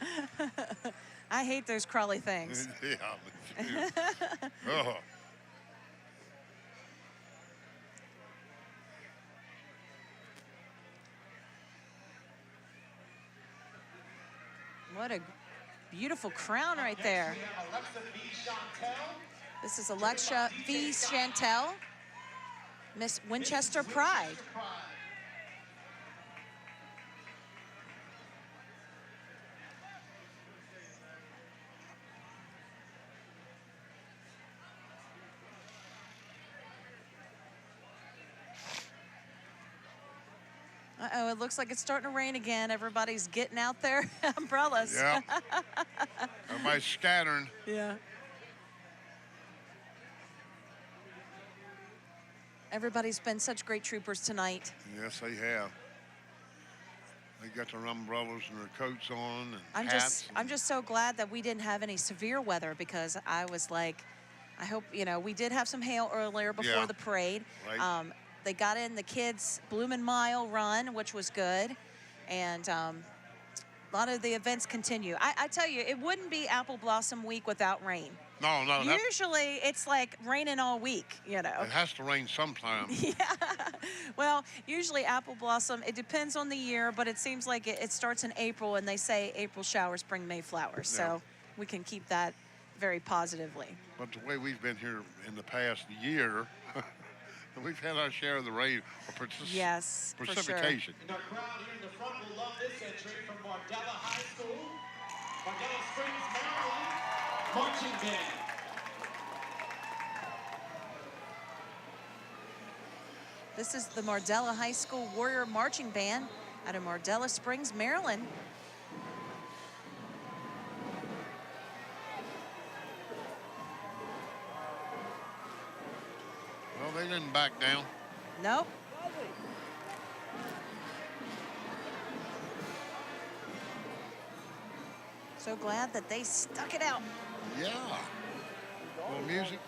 I hate those crawly things. Yeah, me too. Oh. What a beautiful crown right there. This is Alexa V. Chantel. Miss Winchester Pride. Uh-oh, it looks like it's starting to rain again. Everybody's getting out their umbrellas. Yeah. Everybody's scattering. Yeah. Everybody's been such great troopers tonight. Yes, they have. They got their umbrellas and their coats on and hats. I'm just so glad that we didn't have any severe weather, because I was like, I hope, you know, we did have some hail earlier before the parade. Right. They got in the kids' Bloomin' Mile run, which was good. And a lot of the events continue. I tell you, it wouldn't be Apple Blossom Week without rain. No. Usually it's like raining all week, you know. It has to rain sometime. Yeah. Well, usually Apple Blossom, it depends on the year, but it seems like it starts in April, and they say April showers bring May flowers. So we can keep that very positively. But the way we've been here in the past year, we've had our share of the rain or yes, precipitation. And our crowd here in the front will love this entry from Mardela High School. Mardela Springs, Maryland, marching band. This is the Mardela High School Warrior Marching Band out of Mardela Springs, Maryland. Well, they didn't back down. Nope. So glad that they stuck it out. Yeah. A little music.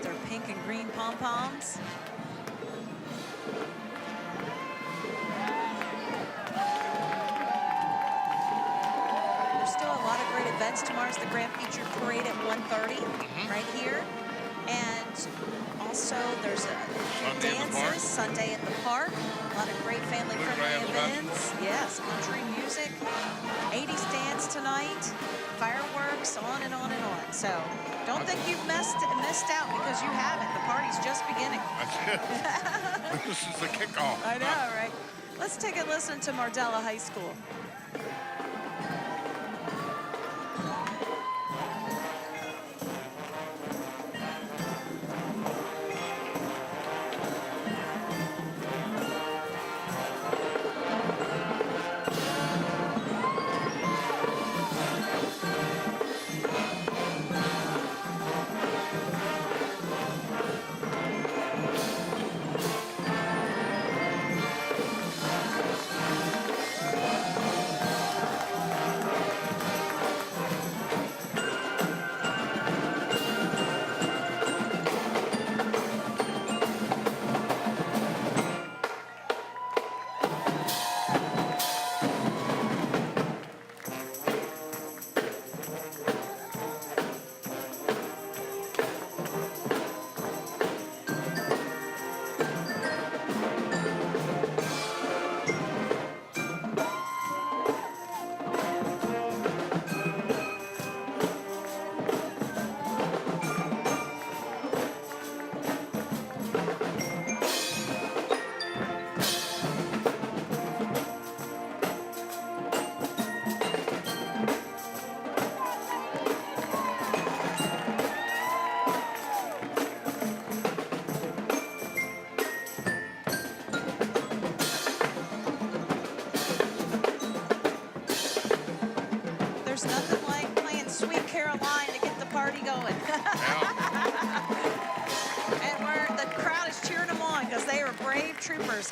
Their pink and green pom-poms. There's still a lot of great events. Tomorrow's the Grand Feature Parade at 1:30 right here. And also there's dances Sunday in the park. A lot of great family-friendly events. Yes, country music, 80s dance tonight, fireworks, on and on and on. So don't think you've missed out, because you haven't. The party's just beginning. That's it. This is the kickoff. I know, right? Let's take a listen to Mardela High School.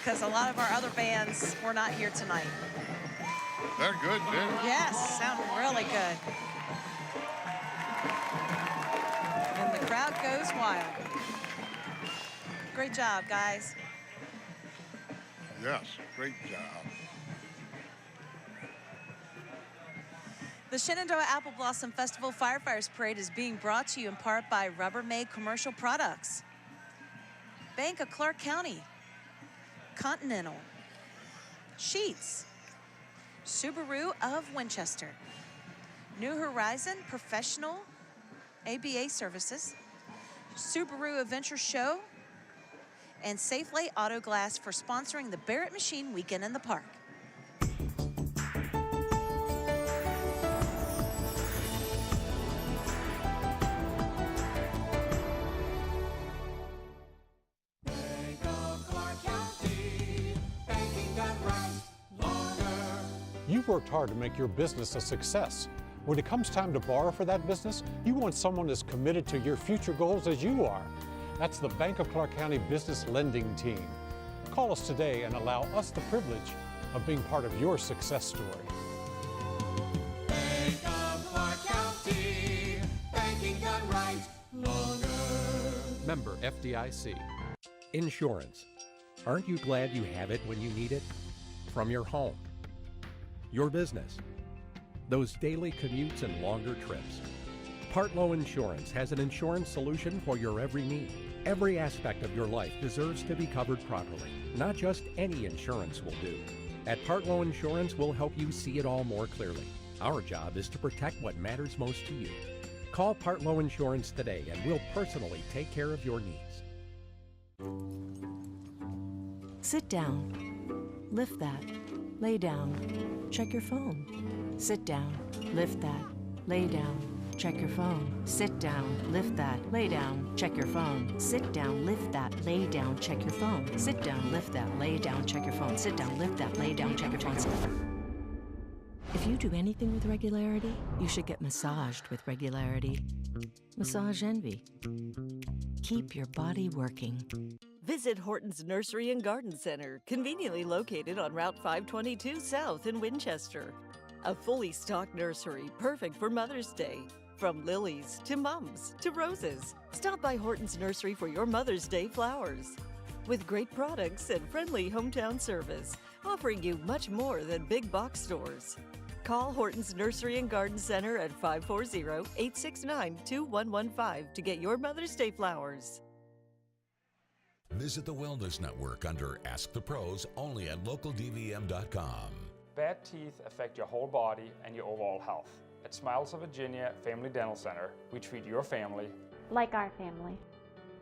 Because a lot of our other bands were not here tonight. They're good, too. Yes, sound really good. And the crowd goes wild. Great job, guys. Yes, great job. The Shenandoah Apple Blossom Festival Firefighters Parade is being brought to you in part by Rubbermaid Commercial Products, Bank of Clark County, Continental, Sheets, Subaru of Winchester, New Horizon Professional ABA Services, Subaru Adventure Show, and Safely Auto Glass for sponsoring the Barrett Machine Weekend in the Park. You've worked hard to make your business a success. When it comes time to borrow for that business, you want someone as committed to your future goals as you are. That's the Bank of Clark County Business Lending Team. Call us today and allow us the privilege of being part of your success story. Bank of Clark County, banking done right, longer. Member FDIC. Insurance. Aren't you glad you have it when you need it? From your home, your business, those daily commutes and longer trips. Partlow Insurance has an insurance solution for your every need. Every aspect of your life deserves to be covered properly. Not just any insurance will do. At Partlow Insurance, we'll help you see it all more clearly. Our job is to protect what matters most to you. Call Partlow Insurance today and we'll personally take care of your needs. Sit down. Lift that. Lay down. Check your phone. Sit down. Lift that. Lay down. Check your phone. Sit down. Lift that. Lay down. Check your phone. Sit down. Lift that. Lay down. Check your phone. Sit down. Lift that. Lay down. Check your phone. Sit down. Lift that. Lay down. Check your phone. If you do anything with regularity, you should get massaged with regularity. Massage Envy. Keep your body working. Visit Hortons Nursery and Garden Center, conveniently located on Route 522 South in Winchester. A fully stocked nursery, perfect for Mother's Day. From lilies to mums to roses. Stop by Hortons Nursery for your Mother's Day flowers. With great products and friendly hometown service, offering you much more than big box stores. Call Hortons Nursery and Garden Center at 540-869-2115 to get your Mother's Day flowers. Visit the Wellness Network under Ask the Pros only at localdvm.com. Bad teeth affect your whole body and your overall health. At Smiles of Virginia Family Dental Center, we treat your family like our family.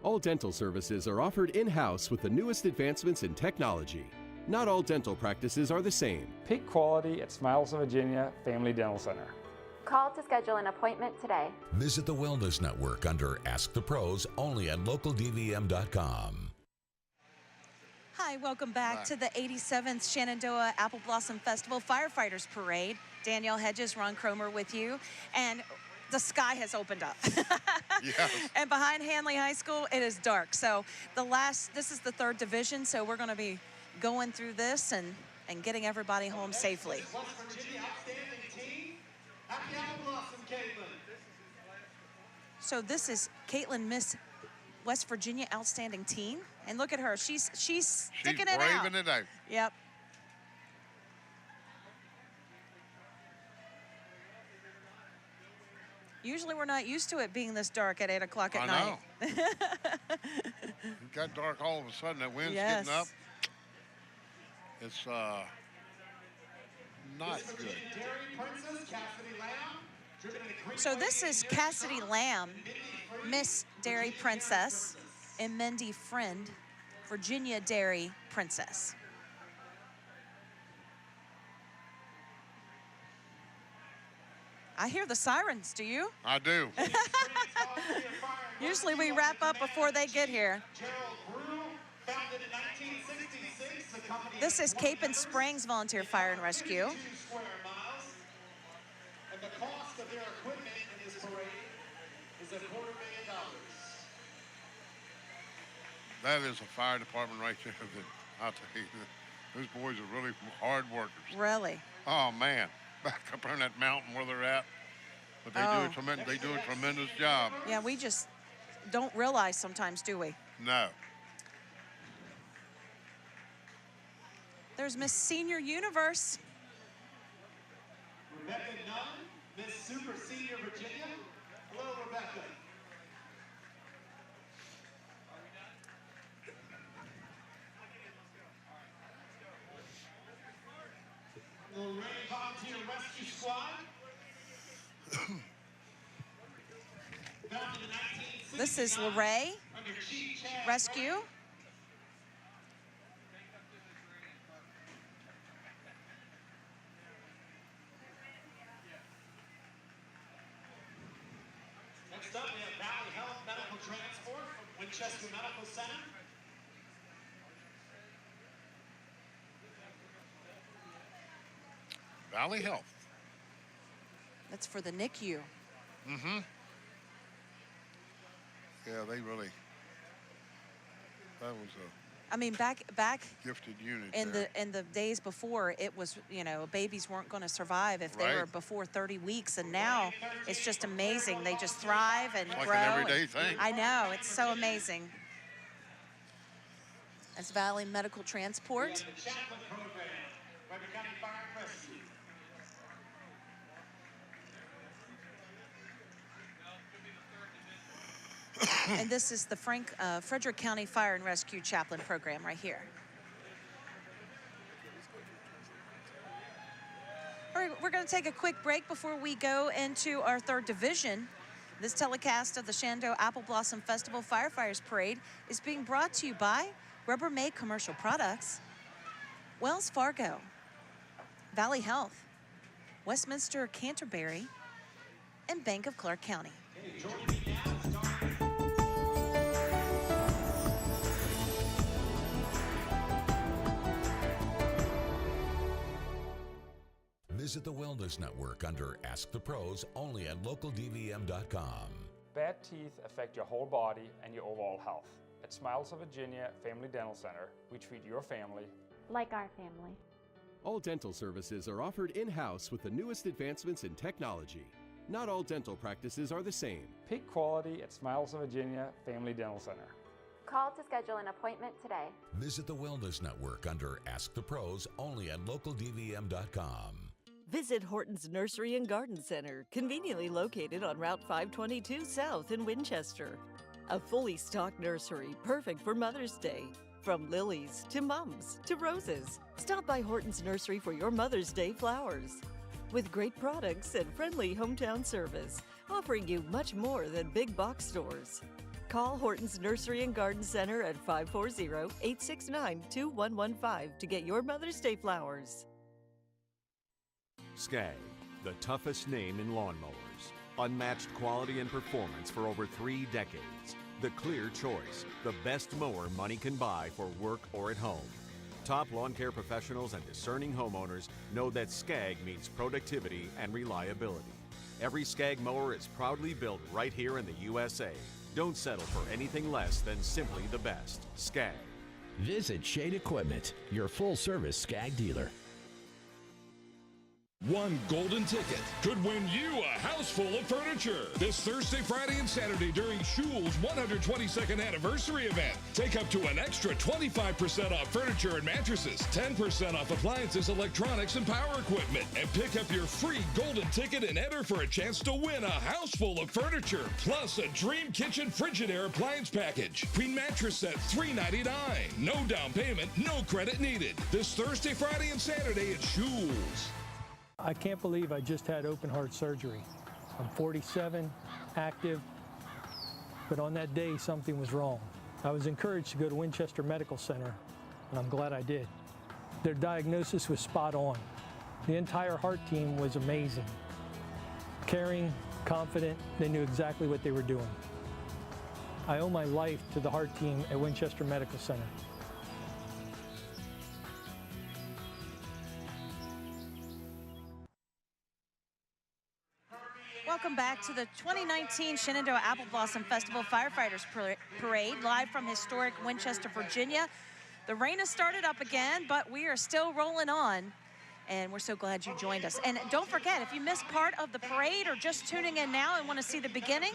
All dental services are offered in-house with the newest advancements in technology. Not all dental practices are the same. Peak quality at Smiles of Virginia Family Dental Center. Call to schedule an appointment today. Visit the Wellness Network under Ask the Pros only at localdvm.com. Hi, welcome back to the 87th Shenandoah Apple Blossom Festival Firefighters Parade. Danielle Hedges, Ron Cromer with you. And the sky has opened up. Yes. And behind Hanley High School, it is dark. So this is the 3rd division, so we're going to be going through this and getting everybody home safely. West Virginia outstanding team. Happy Apple Blossom, Caitlin. So this is Caitlin, Miss West Virginia outstanding teen. And look at her. She's sticking it out. Braving it out. Yep. Usually we're not used to it being this dark at 8 o'clock at night. I know. It got dark all of a sudden. That wind's getting up. It's not good. So this is Cassidy Lamb, Miss Dairy Princess, and Mindy Friend, Virginia Dairy Princess. I hear the sirens, do you? I do. Usually we wrap up before they get here. This is Capon Springs Volunteer Fire and Rescue. And the cost of their equipment in this parade is $250,000. That is a fire department right there. I'll tell you, those boys are really hard workers. Really? Oh man, back up on that mountain where they're at, but they do a tremendous job. Yeah, we just don't realize sometimes, do we? No. There's Miss Senior Universe. Rebecca Nunn, Miss method. The Ray Volunteer Rescue Squad. This is Luray Rescue. Next up, we have Valley Health Medical Transport from Winchester Medical Center. Valley Health. That's for the NICU. Mm-hmm. Yeah, they really. That was a. I mean, back gifted unit in the days before, it was, you know, babies weren't going to survive if they were before 30 weeks, and now it's just amazing. They just thrive and like grow. An everyday thing. I know, it's so amazing. That's Valley Medical Transport. The chaplain program, Frederick County Fire and Rescue. And this is the Frederick County Fire and Rescue Chaplain Program right here. All right, we're going to take a quick break before we go into our third division. This telecast of the Shenandoah Apple Blossom Festival Firefighters Parade is being brought to you by Rubbermaid Commercial Products, Wells Fargo, Valley Health, Westminster Canterbury, and Bank of Clark County. Visit the Wellness Network under Ask the Pros only at localdvm.com. Bad teeth affect your whole body and your overall health. At Smiles of Virginia Family Dental Center, we treat your family like our family. All dental services are offered in-house with the newest advancements in technology. Not all dental practices are the same. Peak quality at Smiles of Virginia Family Dental Center. Call to schedule an appointment today. Visit the Wellness Network under Ask the Pros only at localdvm.com. Visit Hortons Nursery and Garden Center, conveniently located on Route 522 South in Winchester. A fully stocked nursery, perfect for Mother's Day. From lilies to mums to roses. Stop by Hortons Nursery for your Mother's Day flowers. With great products and friendly hometown service, offering you much more than big box stores. Call Hortons Nursery and Garden Center at 540-869-2115 to get your Mother's Day flowers. Skag, the toughest name in lawnmowers. Unmatched quality and performance for over 3 decades. The clear choice, the best mower money can buy for work or at home. Top lawn care professionals and discerning homeowners know that Skag means productivity and reliability. Every Skag mower is proudly built right here in the USA. Don't settle for anything less than simply the best. Skag. Visit Shade Equipment, your full-service Skag dealer. One golden ticket could win you a house full of furniture. This Thursday, Friday, and Saturday during Schul's 122nd anniversary event. Take up to an extra 25% off furniture and mattresses, 10% off appliances, electronics, and power equipment. And pick up your free golden ticket and enter for a chance to win a house full of furniture, plus a Dream Kitchen Frigidaire appliance package. Queen mattress set $399. No down payment, no credit needed. This Thursday, Friday, and Saturday at Schul's. I can't believe I just had open heart surgery. I'm 47, active, but on that day something was wrong. I was encouraged to go to Winchester Medical Center, and I'm glad I did. Their diagnosis was spot on. The entire heart team was amazing. Caring, confident, they knew exactly what they were doing. I owe my life to the heart team at Winchester Medical Center. Welcome back to the 2019 Shenandoah Apple Blossom Festival Firefighters Parade, live from historic Winchester, Virginia. The rain has started up again, but we are still rolling on, and we're so glad you joined us. And don't forget, if you missed part of the parade or just tuning in now and want to see the beginning,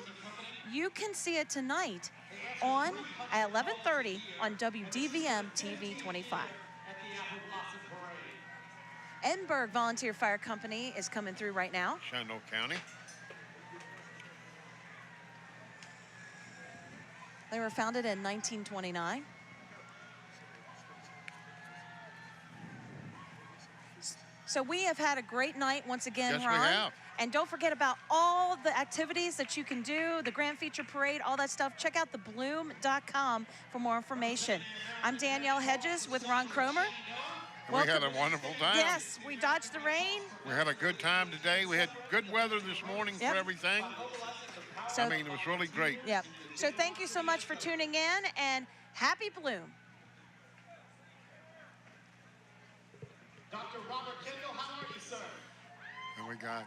you can see it tonight at 11:30 on WDVM TV 25. Edinburgh Volunteer Fire Company is coming through right now. Shenandoah County. They were founded in 1929. So we have had a great night once again, Yes, Ron. we have. And don't forget about all the activities that you can do, the Grand Feature Parade, all that stuff. Check out thebloom.com for more information. I'm Danielle Hedges with Ron Cromer. We had a wonderful time. Yes, we dodged the rain. We had a good time today. We had good weather this morning for everything. So, I mean, it was really great. Yep. So thank you so much for tuning in, and happy Bloom. Dr. Robert Kendall, how are you, sir? And we got